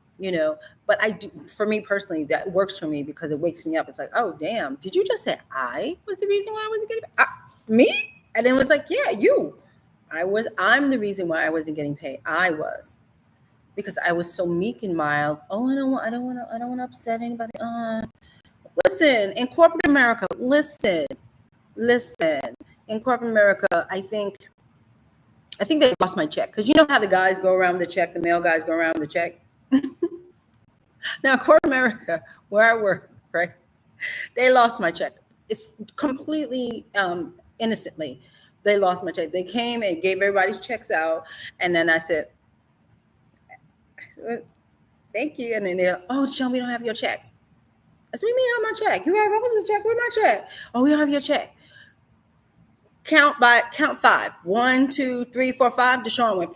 but I do, for me personally, that works for me because it wakes me up. It's like, oh, damn, did you just say I was the reason why I wasn't getting paid? Me? And then it was like, yeah, you. I'm the reason why I wasn't getting paid. I was, because I was so meek and mild. Oh, I don't want to upset anybody. Listen, in corporate America, listen. In corporate America, I think they lost my check, because you know how the guys go around the check, the male guys go around the check. Now, corporate America, where I work, right? They lost my check. It's completely innocently. They lost my check. They came and gave everybody's checks out. And then I said, thank you. And then they're like, oh, DeShawn, we don't have your check. I said, what do you mean, have my check? You have the check? Where's my check? Oh, we don't have your check. Count 5. 1, 2, 3, 4, 5. DeShawn went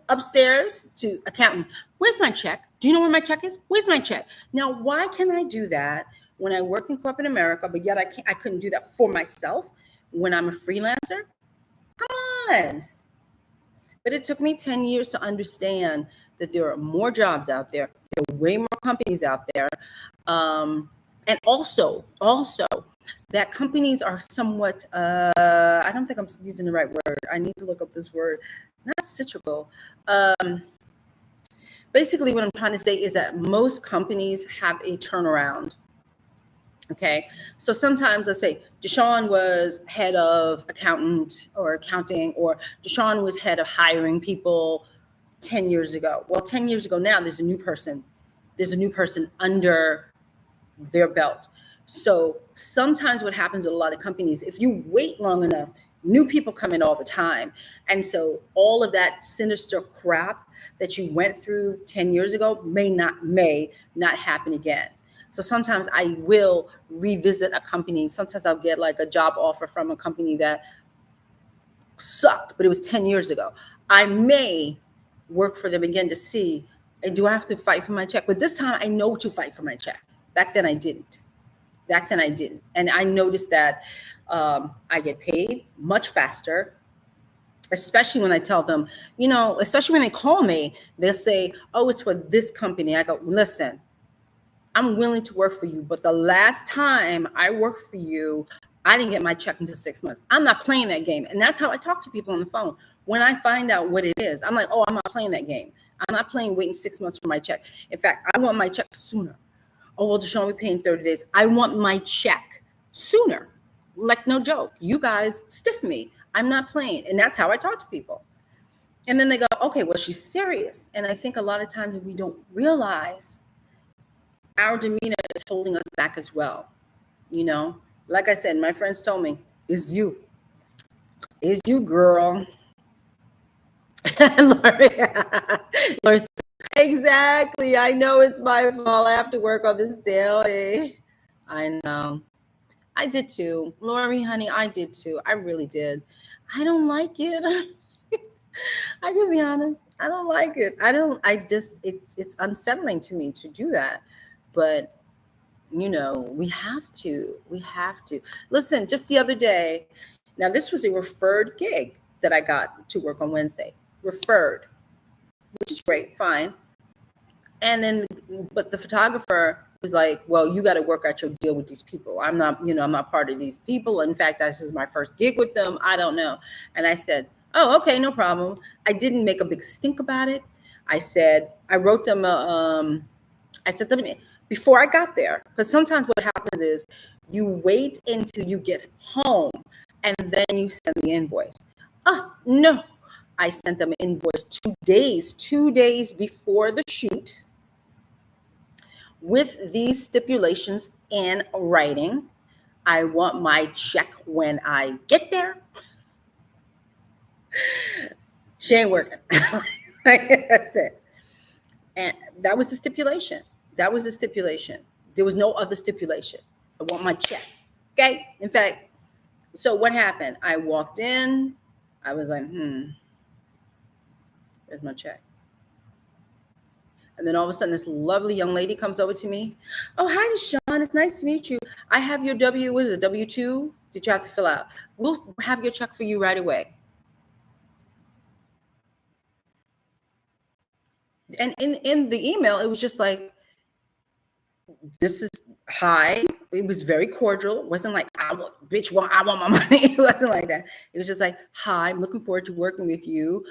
upstairs to accountant. Where's my check? Do you know where my check is? Where's my check? Now, why can I do that when I work in corporate America, but yet I couldn't do that for myself when I'm a freelancer? Come on. But it took me 10 years to understand that there are more jobs out there. There are way more companies out there. And also that companies are somewhat, I don't think I'm using the right word. I need to look up this word. Not cyclical. Basically, what I'm trying to say is that most companies have a turnaround. Okay, so sometimes let's say DeShawn was head of accounting, or DeShawn was head of hiring people 10 years ago. Well, 10 years ago now, there's a new person under their belt. So sometimes what happens with a lot of companies, if you wait long enough, new people come in all the time. And so all of that sinister crap that you went through 10 years ago may not happen again. So sometimes I will revisit a company. Sometimes I'll get like a job offer from a company that sucked, but it was 10 years ago. I may work for them again to see, and do I have to fight for my check? But this time I know to fight for my check. Back then I didn't. And I noticed that I get paid much faster, especially when I tell them, especially when they call me, they'll say, oh, it's for this company. I go, listen, I'm willing to work for you, but the last time I worked for you, I didn't get my check until 6 months. I'm not playing that game. And that's how I talk to people on the phone. When I find out what it is, I'm like, oh, I'm not playing that game. I'm not playing waiting 6 months for my check. In fact, I want my check sooner. Oh, well, DeShawn, we pay in 30 days. I want my check sooner. Like, no joke. You guys stiff me. I'm not playing. And that's how I talk to people. And then they go, okay, well, she's serious. And I think a lot of times we don't realize our demeanor is holding us back as well. Like I said, my friends told me, it's you, girl. Lori said, exactly. I know it's my fault. I have to work on this daily. I know. I did too. Lori, honey, I did too. I really did. I don't like it. I can be honest. I don't like it. It's unsettling to me to do that. But, we have to. Listen, just the other day, now this was a referred gig. that I got to work on Wednesday, referred, which is great, fine. And then, but the photographer was like, well, you got to work out your deal with these people. I'm not, I'm not part of these people. In fact, this is my first gig with them. I don't know. And I said, oh, okay, no problem. I didn't make a big stink about it. I said, I wrote them, I said, before I got there, because sometimes what happens is you wait until you get home and then you send the invoice. Oh, no. I sent them an invoice 2 days before the shoot, with these stipulations in writing. I want my check when I get there. She ain't working. That's it. And that was the stipulation. That was the stipulation. There was no other stipulation. I want my check. Okay. In fact, so what happened? I walked in. I was like, where's my check? And then all of a sudden, this lovely young lady comes over to me. Oh, hi, DeShawn. It's nice to meet you. I have your W-2 that you have to fill out. We'll have your check for you right away. And in the email, it was just like, this is hi. It was very cordial. It wasn't like, I want my money. It wasn't like that. It was just like, hi, I'm looking forward to working with you.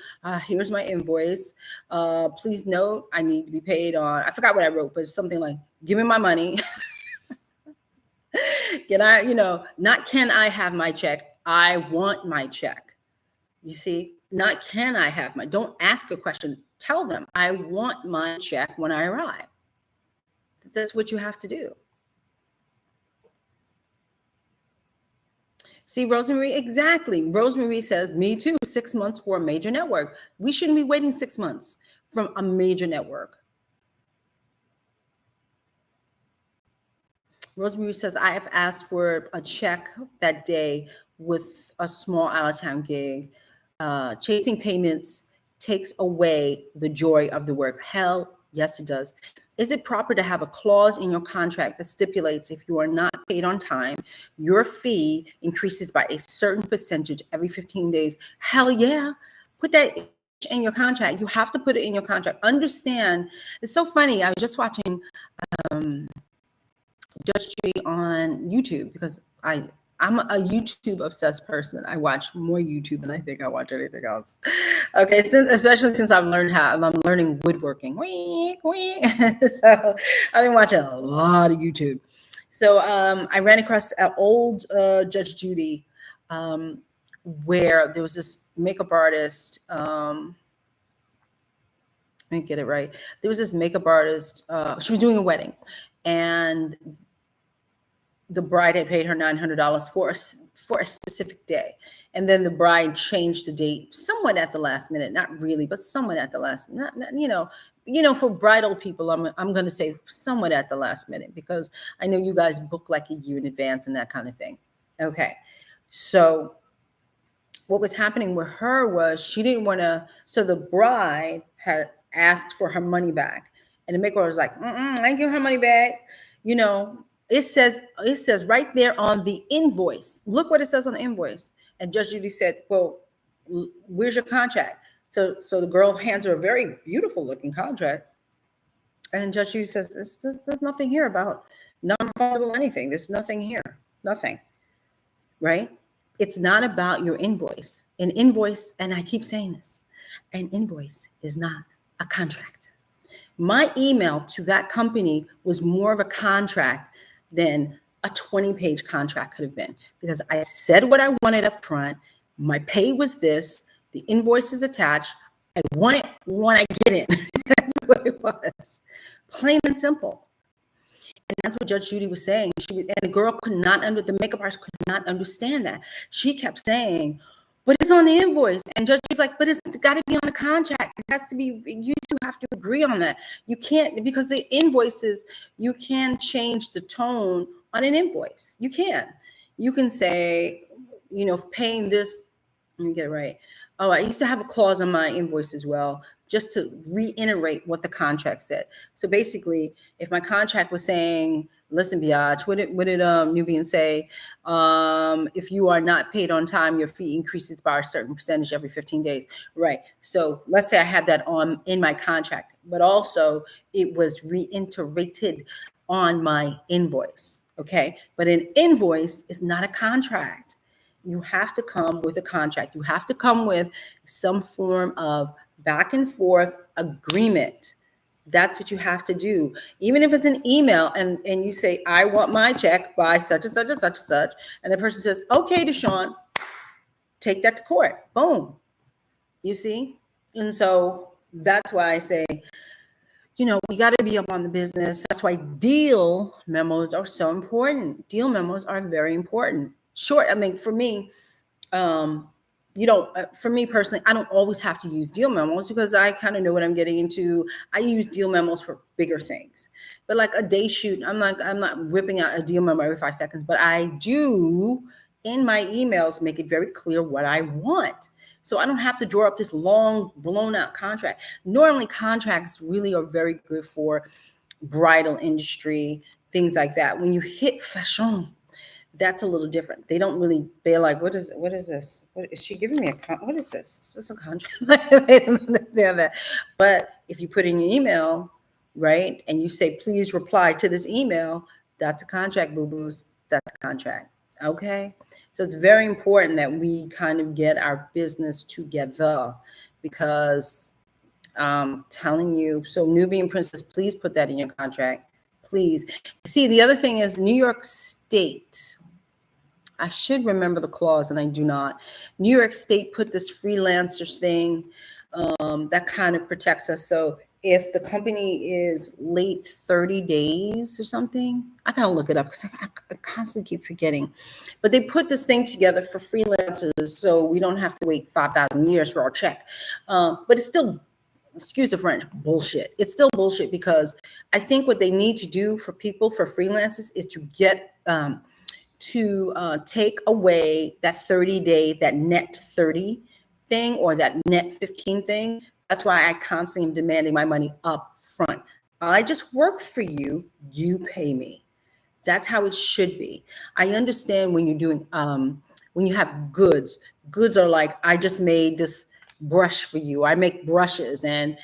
Here's my invoice. Please note, I need to be paid on, I forgot what I wrote, but it's something like, give me my money. Can I, not can I have my check? I want my check. You see, not can I have don't ask a question. Tell them, I want my check when I arrive. That's what you have to do. See, Rosemary, exactly. Rosemary says, me too, 6 months for a major network. We shouldn't be waiting 6 months from a major network. Rosemary says, I have asked for a check that day with a small out-of-town gig. Chasing payments takes away the joy of the work. Hell, yes, it does. Is it proper to have a clause in your contract that stipulates if you are not paid on time, your fee increases by a certain percentage every 15 days? Hell yeah. Put that in your contract. You have to put it in your contract. Understand. It's so funny. I was just watching Judge Judy on YouTube because I'm a YouTube obsessed person. I watch more YouTube than I think I watch anything else. Okay, especially since I'm learning woodworking. So I've been watching a lot of YouTube. So I ran across an old Judge Judy where there was this makeup artist. Let me get it right. There was this makeup artist. She was doing a wedding, and the bride had paid her $900 for a specific day. And then the bride changed the date somewhat at the last minute, not really, but somewhat at the last, not for bridal people, I'm going to say somewhat at the last minute, because I know you guys book like a year in advance and that kind of thing. Okay. So what was happening with her was she didn't want to, so the bride had asked for her money back, and the makeover was like, I ain't give her money back. It says right there on the invoice. Look what it says on the invoice. And Judge Judy said, well, where's your contract? So the girl hands her a very beautiful looking contract. And Judge Judy says, there's nothing here about non-refundable anything. There's nothing here. Nothing. Right? It's not about your invoice. An invoice, and I keep saying this, an invoice is not a contract. My email to that company was more of a contract than a 20-page contract could have been, because I said what I wanted up front. My pay was this. The invoice is attached. I want it when I get it. That's what it was. Plain and simple. And that's what Judge Judy was saying. And the girl the makeup artist could not understand that. She kept saying, but it's on the invoice. And Judge was like, but it's got to be on the contract. It has to be, you two have to agree on that. You can't, because the invoices, you can change the tone on an invoice. You can say, paying this, let me get it right. Oh, I used to have a clause on my invoice as well, just to reiterate what the contract said. So basically, if my contract was saying Listen, biatch, what did Nubian say? If you are not paid on time, your fee increases by a certain percentage every 15 days. Right. So let's say I have that on in my contract, but also it was reiterated on my invoice. Okay. But an invoice is not a contract. You have to come with a contract. You have to come with some form of back and forth agreement. That's what you have to do. Even if it's an email and you say, I want my check by such and such and such and such. And the person says, okay, DeShawn, take that to court. Boom. You see? And so that's why I say, we got to be up on the business. That's why deal memos are so important. Deal memos are very important. Short, I mean, for me, for me personally, I don't always have to use deal memos because I kind of know what I'm getting into. I use deal memos for bigger things, but like a day shoot, I'm not whipping out a deal memo every 5 seconds, but I do in my emails make it very clear what I want. So I don't have to draw up this long blown out contract. Normally contracts really are very good for bridal industry, things like that. When you hit fashion, that's a little different. They don't really, they're like, what is this? What is she giving me what is this? Is this a contract? They don't understand that. But if you put in your email, right, and you say, please reply to this email, that's a contract, boo-boos. That's a contract. Okay. So it's very important that we kind of get our business together because I'm telling you, so Nubian Princess, please put that in your contract. Please. See, the other thing is New York State. I should remember the clause and I do not. New York State put this freelancers thing that kind of protects us. So if the company is late 30 days or something, I gotta look it up because I constantly keep forgetting. But they put this thing together for freelancers so we don't have to wait 5,000 years for our check. But it's still, excuse the French, bullshit. It's still bullshit because I think what they need to do for people, for freelancers, is to get take away that 30-day, that net 30 thing or that net 15 thing. That's why I constantly am demanding my money up front. I just work for you, you pay me. That's how it should be. I understand when you're doing, when you have goods are like, I just made this brush for you. I make brushes and,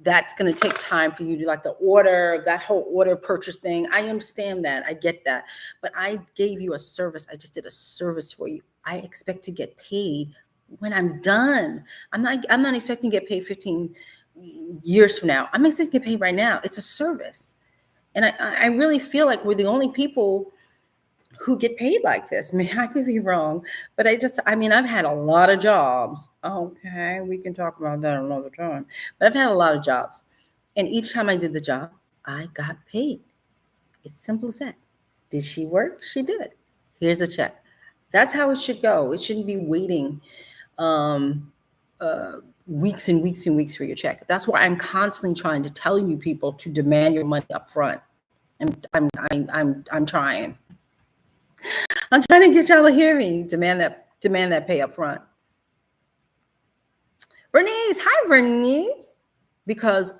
that's going to take time for you to like the order, that whole order purchase thing. I understand that. I get that. But I gave you a service. I just did a service for you. I expect to get paid when I'm done. I'm not expecting to get paid 15 years from now. I'm expecting to get paid right now. It's a service. And I really feel like we're the only people who get paid like this. I mean, I could be wrong, but I've had a lot of jobs. Okay, we can talk about that another time. But I've had a lot of jobs. And each time I did the job, I got paid. It's simple as that. Did she work? She did. Here's a check. That's how it should go. It shouldn't be waiting weeks and weeks and weeks for your check. That's why I'm constantly trying to tell you people to demand your money up front. I'm trying. I'm trying to get y'all to hear me. Demand that pay up front. Bernice, hi Bernice. Because of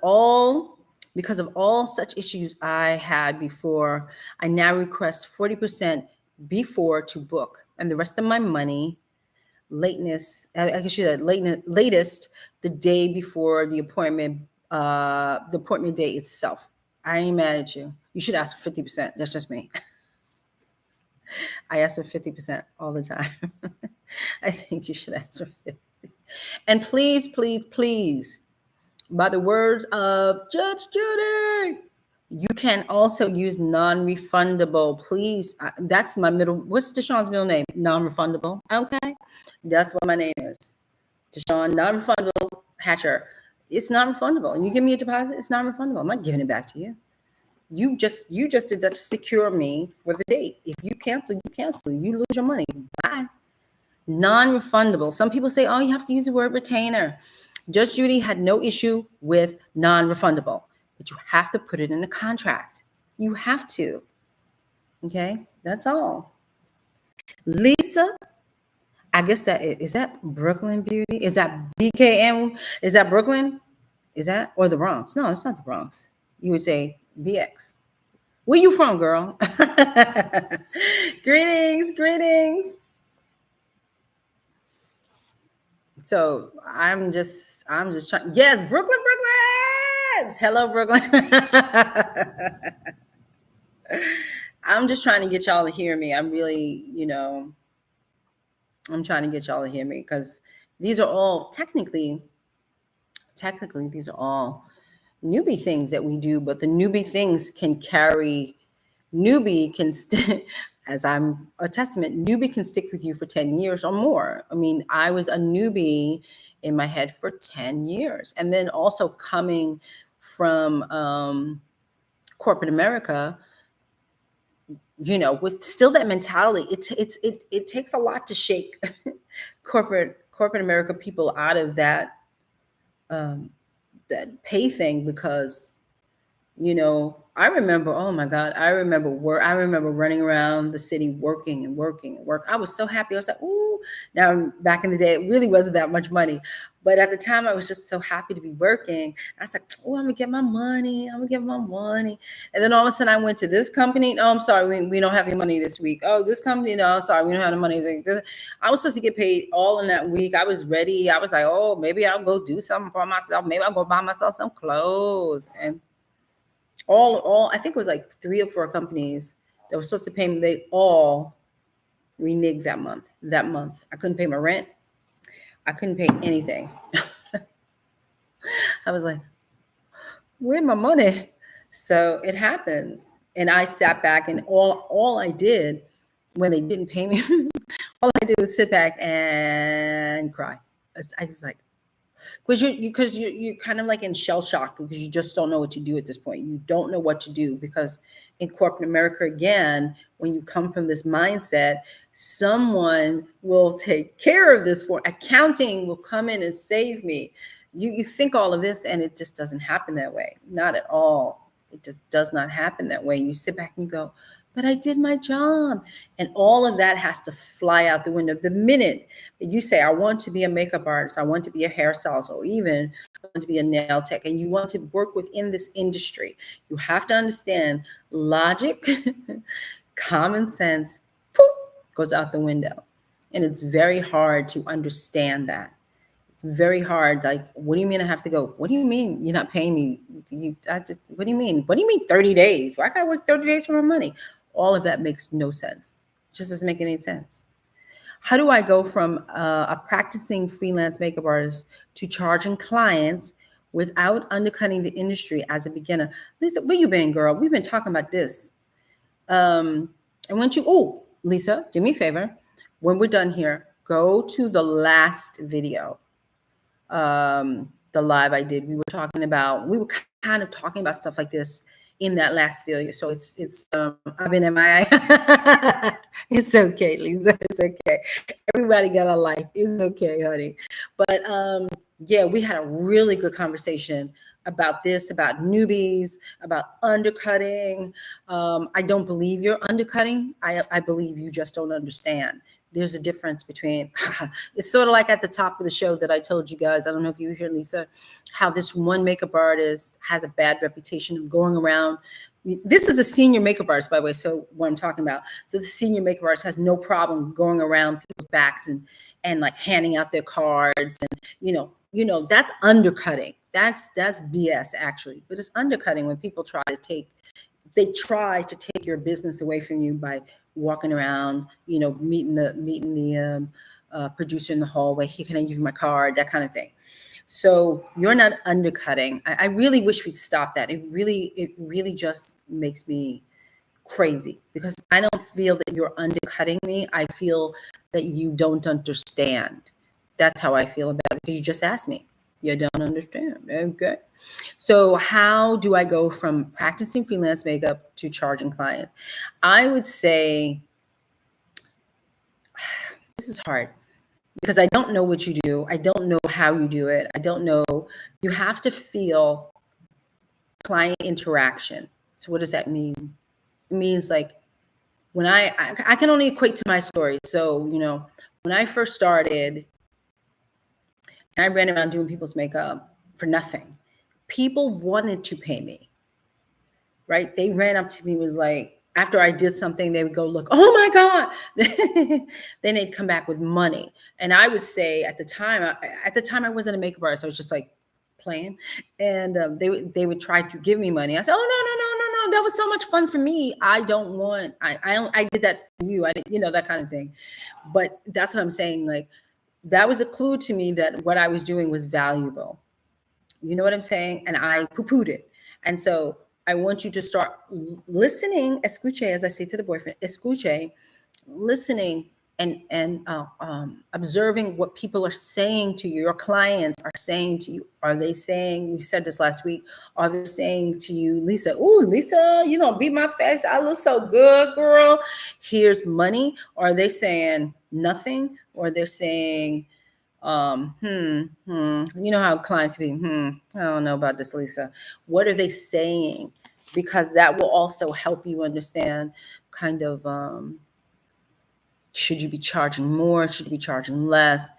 all such issues I had before, I now request 40% before to book, and the rest of my money, latest the day before the appointment day itself. I ain't mad at you. You should ask for 50%. That's just me. I ask for 50% all the time. I think you should ask for 50. And please, please, please, by the words of Judge Judy, you can also use non-refundable. Please, that's my what's DeShawn's middle name? Non-refundable. Okay, that's what my name is. DeShawn, non-refundable Hatcher. It's non-refundable. You give me a deposit, it's non-refundable. I'm not giving it back to you. You just did that to secure me for the date. If you cancel, you cancel. You lose your money. Bye. Non-refundable. Some people say, oh, you have to use the word retainer. Judge Judy had no issue with non-refundable, but you have to put it in a contract. You have to. Okay, that's all. Lisa, I guess is that Brooklyn Beauty? Is that BKM? Is that Brooklyn? Is that, or the Bronx? No, it's not the Bronx. You would say BX. Where you from, girl? Greetings, greetings. So I'm just trying. Yes, Brooklyn, Brooklyn. Hello, Brooklyn. I'm just trying to get y'all to hear me. I'm really, I'm trying to get y'all to hear me because these are all technically, these are all newbie things that we do, but the newbie things can carry, newbie can, as I'm a testament, newbie can stick with you for 10 years or more. I mean, I was a newbie in my head for 10 years. And then also coming from corporate America, with still that mentality, it takes a lot to shake corporate America people out of that that pay thing because I remember, oh my God, I remember running around the city working and working and work. I was so happy. I was like, ooh. Now back in the day, it really wasn't that much money. But at the time I was just so happy to be working. I was like, oh, I'm gonna get my money. I'm gonna get my money. And then all of a sudden I went to this company. Oh, I'm sorry, we don't have your money this week. Oh, this company, no, I'm sorry, we don't have the money. I was supposed to get paid all in that week. I was ready. I was like, oh, maybe I'll go do something for myself. Maybe I'll go buy myself some clothes. And all I think it was like 3 or 4 companies that were supposed to pay me, they all reneged that month. I couldn't pay my rent. I couldn't pay anything. I was like, where's my money? So it happens. And I sat back and all I did when they didn't pay me, all I did was sit back and cry. I was like, because you're kind of like in shell shock because you just don't know what to do at this point. You don't know what to do because in corporate America, again, when you come from this mindset, someone will take care of this for accounting will come in and save me. You think all of this and it just doesn't happen that way. Not at all. It just does not happen that way. You sit back and you go, but I did my job. And all of that has to fly out the window. The minute that you say, I want to be a makeup artist, I want to be a hairstylist, or even I want to be a nail tech, and you want to work within this industry, you have to understand logic, common sense, poof, goes out the window. And it's very hard to understand that. It's very hard. Like, what do you mean I have to go? What do you mean you're not paying me? What do you mean? What do you mean 30 days? Why can't I work 30 days for my money? All of that makes no sense. It just doesn't make any sense. How do I go from a practicing freelance makeup artist to charging clients without undercutting the industry as a beginner? Lisa, where you been, girl? We've been talking about this. And Lisa, do me a favor. When we're done here, go to the last video. The live I did, we were kind of talking about stuff like this in that last video. So I've been MIA. It's okay, Lisa. It's okay. Everybody got a life. It's okay, honey. But yeah, we had a really good conversation about this, about newbies, about undercutting. I don't believe you're undercutting. I believe you just don't understand. There's a difference between, it's sort of like at the top of the show that I told you guys, I don't know if you were here, Lisa, how this one makeup artist has a bad reputation of going around. This is a senior makeup artist, by the way, so what I'm talking about. So the senior makeup artist has no problem going around people's backs and like handing out their cards and, that's undercutting. That's BS actually, but it's undercutting when people try to take your business away from you by walking around, meeting the producer in the hallway. Hey, can I give you my card? That kind of thing. So you're not undercutting. I really wish we'd stop that. It really just makes me crazy because I don't feel that you're undercutting me. I feel that you don't understand. That's how I feel about it because you just asked me. You don't understand. Okay. So how do I go from practicing freelance makeup to charging clients? I would say this is hard because I don't know what you do. I don't know how you do it. I don't know. You have to feel client interaction. So what does that mean? It means like when I can only equate to my story. So, when I first started and I ran around doing people's makeup for nothing, people wanted to pay me. right? They ran up to me, was like, after I did something, they would go look, oh my God. Then they'd come back with money. And I would say at the time I wasn't a makeup artist. I was just like playing. And they would try to give me money. I said, oh, no. That was so much fun for me. I did that for you. I didn't, that kind of thing. But that's what I'm saying. Like, that was a clue to me that what I was doing was valuable. You know what I'm saying? And I poo-pooed it. And so I want you to start listening, escuche, as I say to the boyfriend, escuche, listening and observing what people are saying to you, your clients are saying to you. Are they saying, we said this last week, are they saying to you, Lisa, ooh, Lisa, you don't beat my face. I look so good, girl. Here's money. Or are they saying nothing? Or they're saying, you know how clients be, I don't know about this, Lisa. What are they saying? Because that will also help you understand kind of, should you be charging more? Should you be charging less?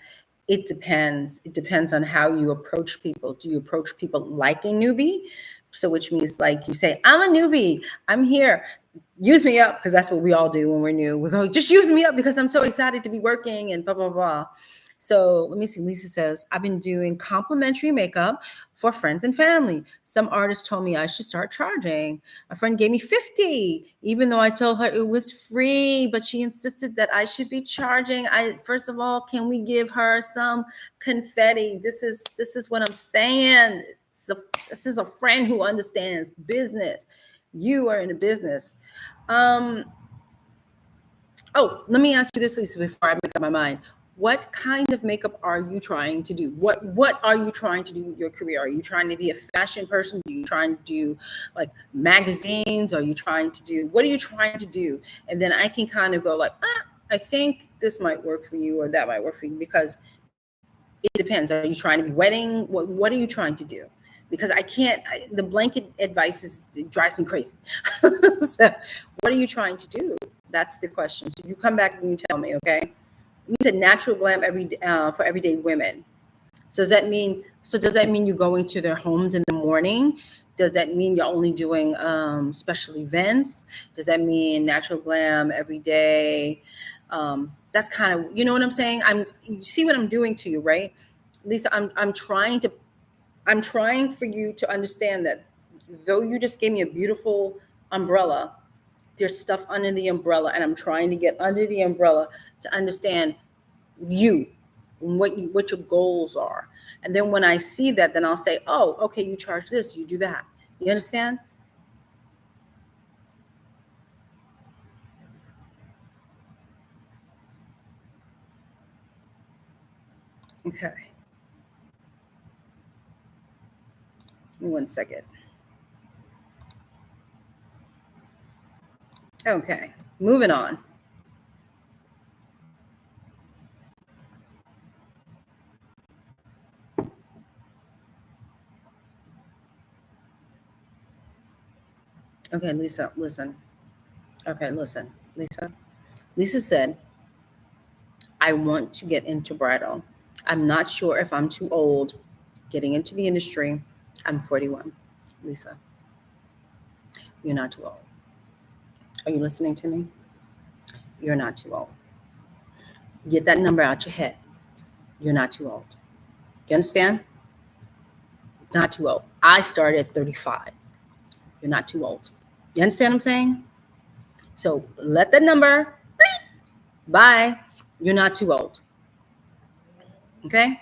It depends. It depends on how you approach people. Do you approach people like a newbie? So which means like you say, I'm a newbie. I'm here. Use me up, because that's what we all do when we're new. We go, just use me up because I'm so excited to be working and blah, blah, blah. So let me see. Lisa says, I've been doing complimentary makeup for friends and family. Some artist told me I should start charging. A friend gave me 50, even though I told her it was free, but she insisted that I should be charging. First of all, can we give her some confetti? This is what I'm saying. This is a friend who understands business. You are in a business. Oh, let me ask you this, Lisa, before I make up my mind. What kind of makeup are you trying to do? What are you trying to do with your career? Are you trying to be a fashion person? Are you trying to do like magazines? Are you trying to do, what are you trying to do? And then I can kind of go like, I think this might work for you or that might work for you, because it depends. Are you trying to be wedding? What are you trying to do? Because the blanket advice drives me crazy. So what are you trying to do? That's the question. So you come back and you tell me, okay? You said natural glam for everyday women. So does that mean you're going to their homes in the morning? Does that mean you're only doing special events? Does that mean natural glam every day? That's kind of, you know what I'm saying? You see what I'm doing to you, right? Lisa, I'm trying for you to understand that though you just gave me a beautiful umbrella, there's stuff under the umbrella, and I'm trying to get under the umbrella to understand you, what your goals are. And then when I see that, then I'll say, oh, okay, you charge this, you do that. You understand? Okay. Give me 1 second. Okay, moving on. Okay, Lisa, listen. Okay, listen, Lisa. Lisa said, I want to get into bridal. I'm not sure if I'm too old getting into the industry. I'm 41. Lisa, you're not too old. Are you listening to me? You're not too old. Get that number out your head. You're not too old. You understand? Not too old. I started at 35. You're not too old. You understand what I'm saying? So let that number, bye. You're not too old. Okay?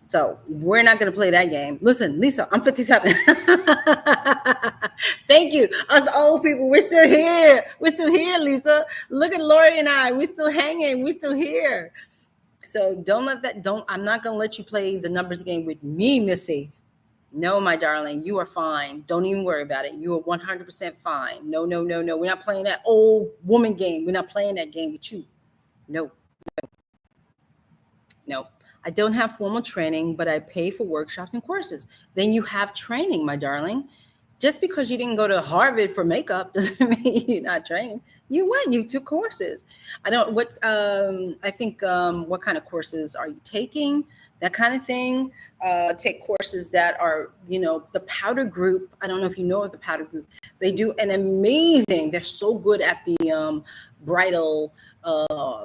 So we're not going to play that game. Listen, Lisa, I'm 57. Thank you. Us old people, we're still here. We're still here, Lisa. Look at Lori and I. We're still hanging. We're still here. So I'm not going to let you play the numbers game with me, Missy. No, my darling, you are fine. Don't even worry about it. You are 100% fine. No. We're not playing that old woman game. We're not playing that game with you. No. I don't have formal training, but I pay for workshops and courses. Then you have training, my darling. Just because you didn't go to Harvard for makeup doesn't mean you're not trained. You went, you took courses. I think what kind of courses are you taking? that kind of thing. Take courses that are, the powder group. I don't know if you know of the powder group. They do an amazing, they're so good at the bridal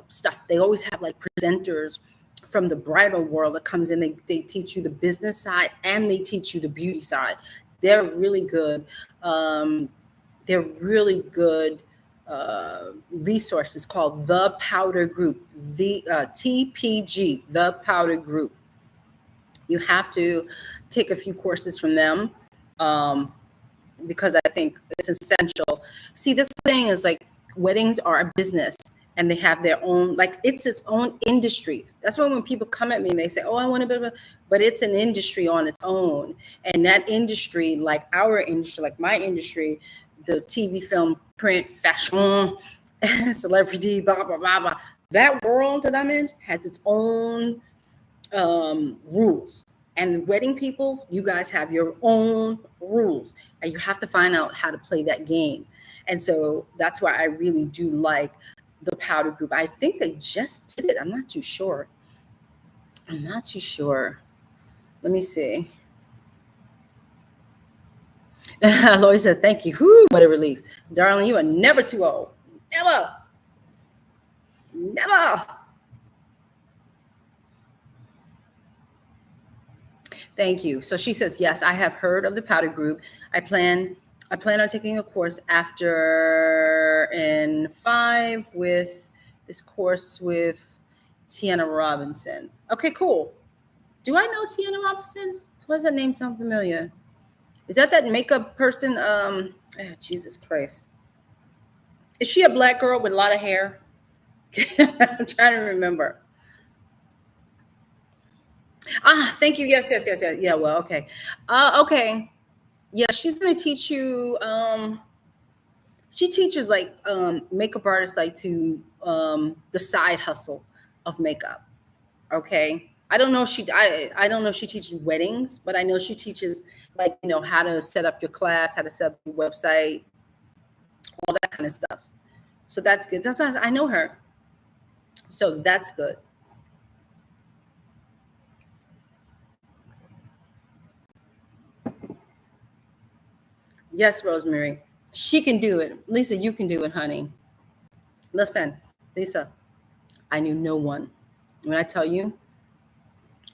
stuff. They always have like presenters from the bridal world that comes in. They teach you the business side and they teach you the beauty side. They're really good. They're really good resources called The Powder Group, the TPG, The Powder Group. You have to take a few courses from them because I think it's essential. See, this thing is like weddings are a business and they have their own, like it's its own industry. That's why when people come at me and they say, oh, I want a bit of a, but it's an industry on its own. And that industry, like our industry, like my industry, the TV, film, print, fashion, celebrity, blah, blah, blah, blah. That world that I'm in has its own rules. And wedding people, you guys have your own rules. And you have to find out how to play that game. And so that's why I really do like the powder group. I think they just did it. I'm not too sure. Let me see. Lori said, thank you. Whew, what a relief. Darling, you are never too old. Never. Thank you. So she says, yes, I have heard of the powder group. I plan on taking a course after in 5 with this course with Tiana Robinson. Okay, cool. Do I know Tiana Robinson? Why does that name sound familiar? Is that makeup person? Oh, Jesus Christ. Is she a black girl with a lot of hair? I'm trying to remember. Thank you. Yes. Yeah, well, okay. Okay. Yeah, she's going to teach you. She teaches like makeup artists like to the side hustle of makeup. Okay. I don't know if she teaches weddings, but I know she teaches like, how to set up your class, how to set up your website, all that kind of stuff. So that's good. That's why I know her. So that's good. Yes, Rosemary. She can do it. Lisa, you can do it, honey. Listen, Lisa, I knew no one. When I tell you,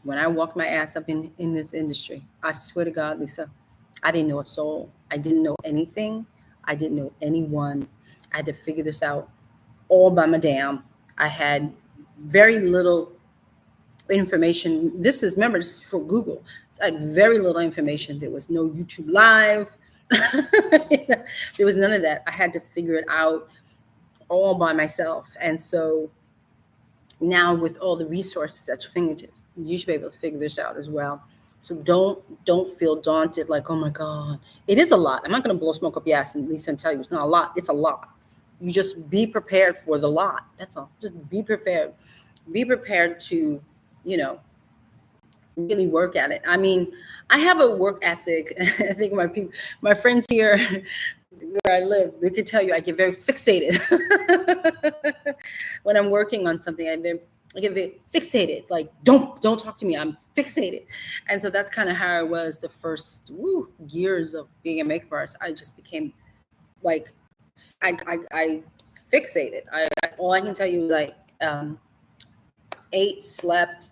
when I walked my ass up in this industry, I swear to God, Lisa, I didn't know a soul. I didn't know anything. I didn't know anyone. I had to figure this out all by my damn. I had very little information. Remember, this is for Google. I had very little information. There was no YouTube Live. There was none of that. I had to figure it out all by myself. And so now with all the resources at your fingertips, you should be able to figure this out as well. So don't feel daunted like, oh my God, it is a lot. I'm not going to blow smoke up your ass and Lisa and tell you it's not a lot. It's a lot. You just be prepared for the lot. That's all. Just be prepared. Be prepared to, really work at it. I mean, I have a work ethic. I think my friends here where I live, they could tell you I get very fixated when I'm working on something. I get very fixated. Like, don't talk to me. I'm fixated. And so that's kind of how I was the first years of being a makeup artist. I just became like, I fixated. All I can tell you is like, ate, slept,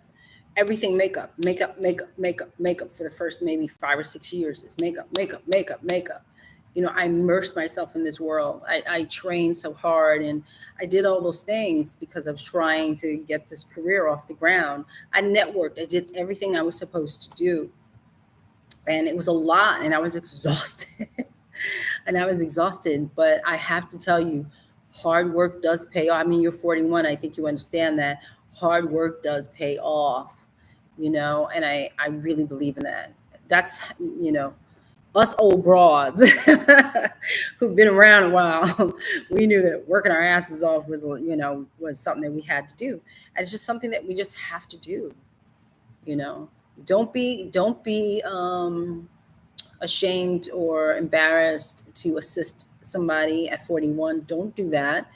everything makeup for the first maybe 5 or 6 years. It's makeup. I immersed myself in this world. I trained so hard and I did all those things because I was trying to get this career off the ground. I networked. I did everything I was supposed to do. And it was a lot and I was exhausted. But I have to tell you, hard work does pay off. I mean, you're 41. I think you understand that. Hard work does pay off. And I really believe in that. That's, us old broads who've been around a while, we knew that working our asses off was something that we had to do. And it's just something that we just have to do. Don't be ashamed or embarrassed to assist somebody at 41. Don't do that.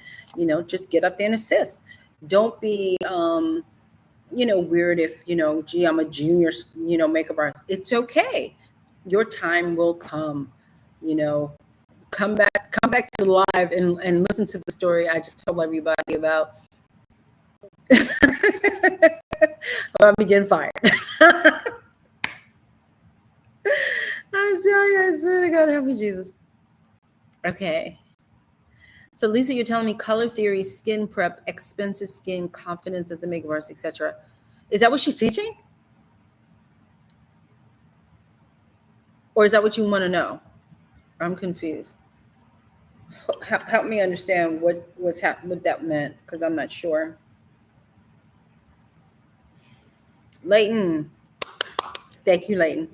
Just get up there and assist. Don't be weird if, gee, I'm a junior, makeup artist. It's okay. Your time will come, you know, come back to live and listen to the story I just told everybody about. About me getting fired. I swear to God, help me, Jesus. Okay. So Lisa, you're telling me color theory, skin prep, expensive skin, confidence as a makeup artist, etc. Is that what she's teaching? Or is that what you want to know? I'm confused. Help me understand what that meant, because I'm not sure. Leighton. Thank you, Leighton.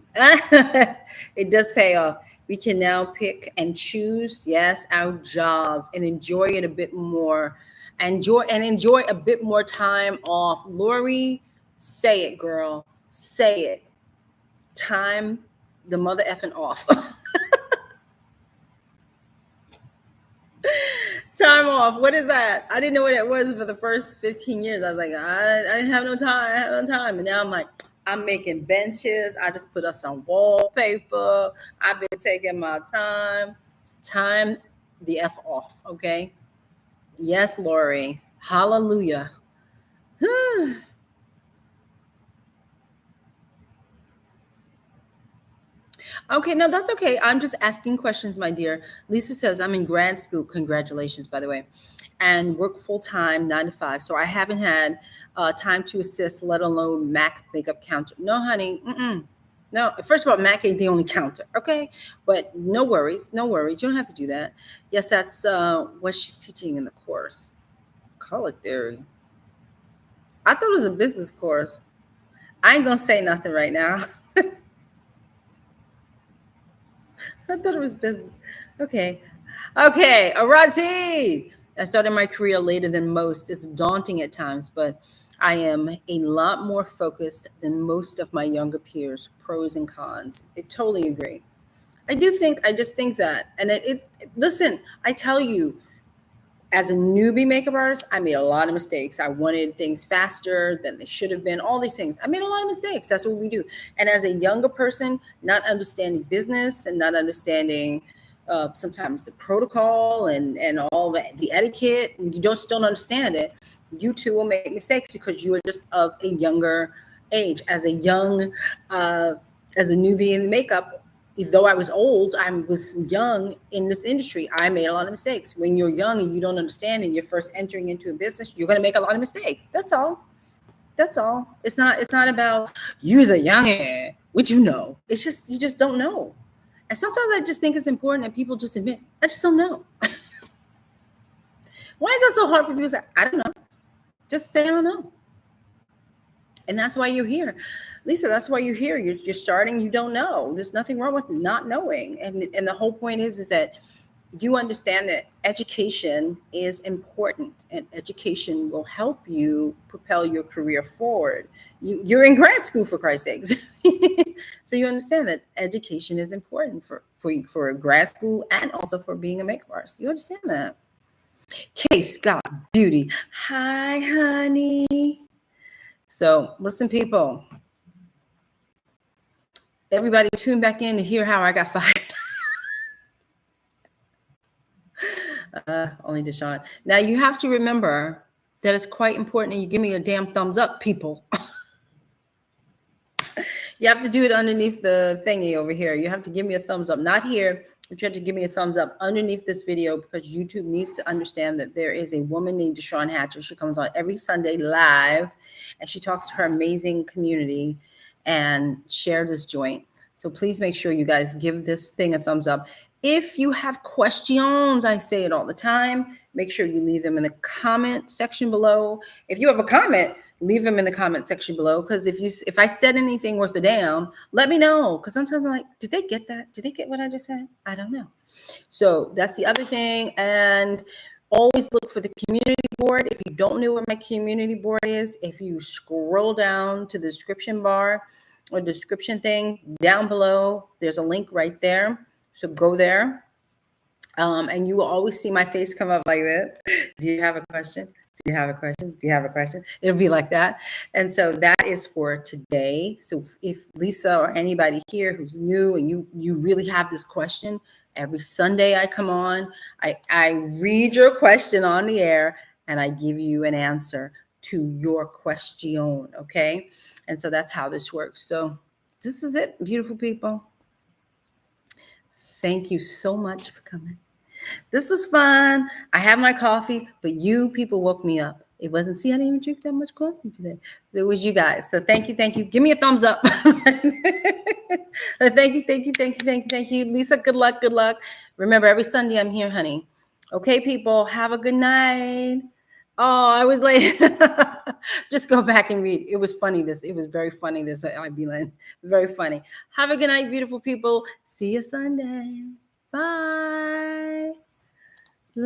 It does pay off. We can now pick and choose, yes, our jobs and enjoy it a bit more. Enjoy a bit more time off. Lori, say it, girl. Say it. Time the mother effing off. Time off. What is that? I didn't know what it was for the first 15 years. I was like, I didn't have no time. I have no time. And now I'm like, I'm making benches. I just put up some wallpaper. I've been taking my time. Time the F off. Okay. Yes, Lori. Hallelujah. Okay, no, that's okay. I'm just asking questions, my dear. Lisa says, I'm in grad school. Congratulations, by the way. And work full time, 9 to 5. So I haven't had time to assist, let alone Mac makeup counter. No, honey. No, first of all, Mac ain't the only counter. Okay. But no worries. No worries. You don't have to do that. Yes, that's what she's teaching in the course. Color theory. I thought it was a business course. I ain't going to say nothing right now. I thought it was business. Okay. Okay. Arati. I started my career later than most. It's daunting at times, but I am a lot more focused than most of my younger peers. Pros and cons. I totally agree. I just think that. And listen, I tell you, as a newbie makeup artist, I made a lot of mistakes. I wanted things faster than they should have been, all these things. I made a lot of mistakes. That's what we do. And as a younger person, not understanding business and not understanding sometimes the protocol and all the etiquette, and you don't understand it, you too will make mistakes because you are just of a younger age. As a newbie in makeup, though I was old, I was young in this industry. I made a lot of mistakes. When you're young and you don't understand and you're first entering into a business, you're going to make a lot of mistakes. That's all. That's all. It's not about you's a youngin'. What you know? It's just you just don't know. And sometimes I just think it's important that people just admit, I just don't know. Why is that so hard for people to say? I don't know. Just say I don't know. And that's why you're here. Lisa, that's why you're here. You're starting, you don't know. There's nothing wrong with not knowing. And the whole point is that you understand that education is important and education will help you propel your career forward. You're in grad school, for Christ's sakes. So you understand that education is important for grad school and also for being a makeup artist. You understand that. K Scott Beauty. Hi, honey. So listen, people, everybody tune back in to hear how I got fired. Only DeShawn. Now you have to remember that it's quite important that you give me a damn thumbs up, people. You have to do it underneath the thingy over here. You have to give me a thumbs up, not here, but you have to give me a thumbs up underneath this video because YouTube needs to understand that there is a woman named DeShawn Hatcher. She comes on every Sunday live and she talks to her amazing community and share this joint. So please make sure you guys give this thing a thumbs up. If you have questions, I say it all the time, make sure you leave them in the comment section below. If you have a comment, leave them in the comment section below. Because if I said anything worth a damn, let me know. Because sometimes I'm like, did they get that? Did they get what I just said? I don't know. So that's the other thing. And always look for the community board. If you don't know what my community board is, if you scroll down to the description bar or description thing down below, there's a link right there. So go there. And you will always see my face come up like that. Do you have a question? Do you have a question? Do you have a question? It'll be like that. And so that is for today. So if Lisa or anybody here who's new and you really have this question, every Sunday I come on, I read your question on the air and I give you an answer to your question, okay? And so that's how this works. So this is it, beautiful people. Thank you so much for coming. This was fun. I have my coffee, but you people woke me up. It wasn't, see, I didn't even drink that much coffee today. It was you guys. So thank you, thank you. Give me a thumbs up. Thank you, thank you, thank you, thank you, thank you. Lisa, good luck, good luck. Remember, every Sunday I'm here, honey. Okay, people, have a good night. Oh, I was late. Just go back and read. It was funny. It was very funny. This I'd be like, very funny. Have a good night, beautiful people. See you Sunday. Bye.